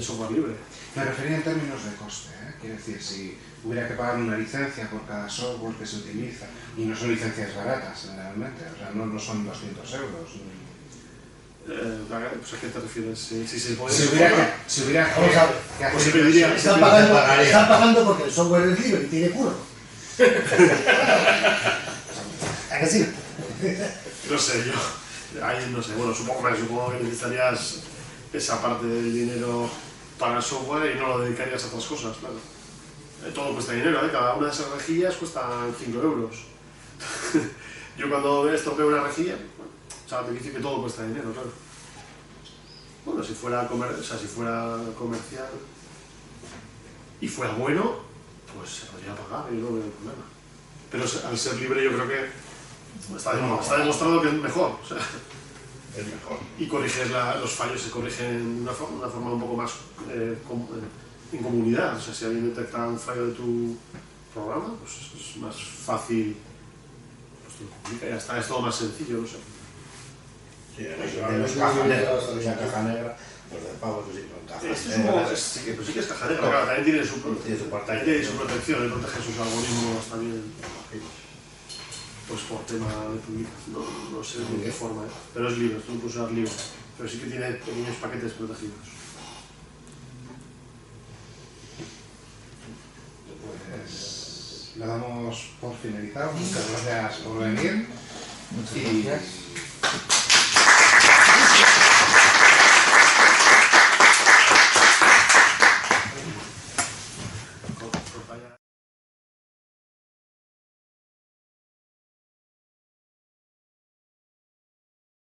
software libre. Me refería en términos de coste, quiero decir, si hubiera que pagar una licencia por cada software que se utiliza, y no son licencias baratas generalmente, o sea, no son 200 euros. Pues ¿a qué te refieres? Si hubiera que hacer... Están pagando porque el software es libre y tiene curro. ¿A que sí? No sé, supongo que necesitarías esa parte del dinero para el software y no lo dedicarías a otras cosas, claro. Todo cuesta dinero, cada una de esas rejillas cuesta 5 euros. Yo cuando estropeo una rejilla, te dice que todo cuesta dinero, claro. Bueno, si fuera comercial y fuera bueno, pues se podría pagar y no veo problema. Pero al ser libre yo creo que está demostrado que es mejor. O sea, Es mejor. y corriges los fallos, se corrigen de una forma un poco más en comunidad. O sea, si alguien detecta un fallo de tu programa, pues es más fácil, pues te lo comunica y ya está, es todo más sencillo, no sé. Sí, de los caja negra, caja negra, pues de pago, pues sí, con caja negra. Sí que es caja negra, claro, también tiene su protección, él protege sus algoritmos también, pues por tema de publicación, no sé de qué forma, pero es libre, tú lo puedes usar libre, pero sí que tiene pequeños paquetes protegidos. Pues lo damos por finalizado, muchas gracias por venir. Muchas gracias.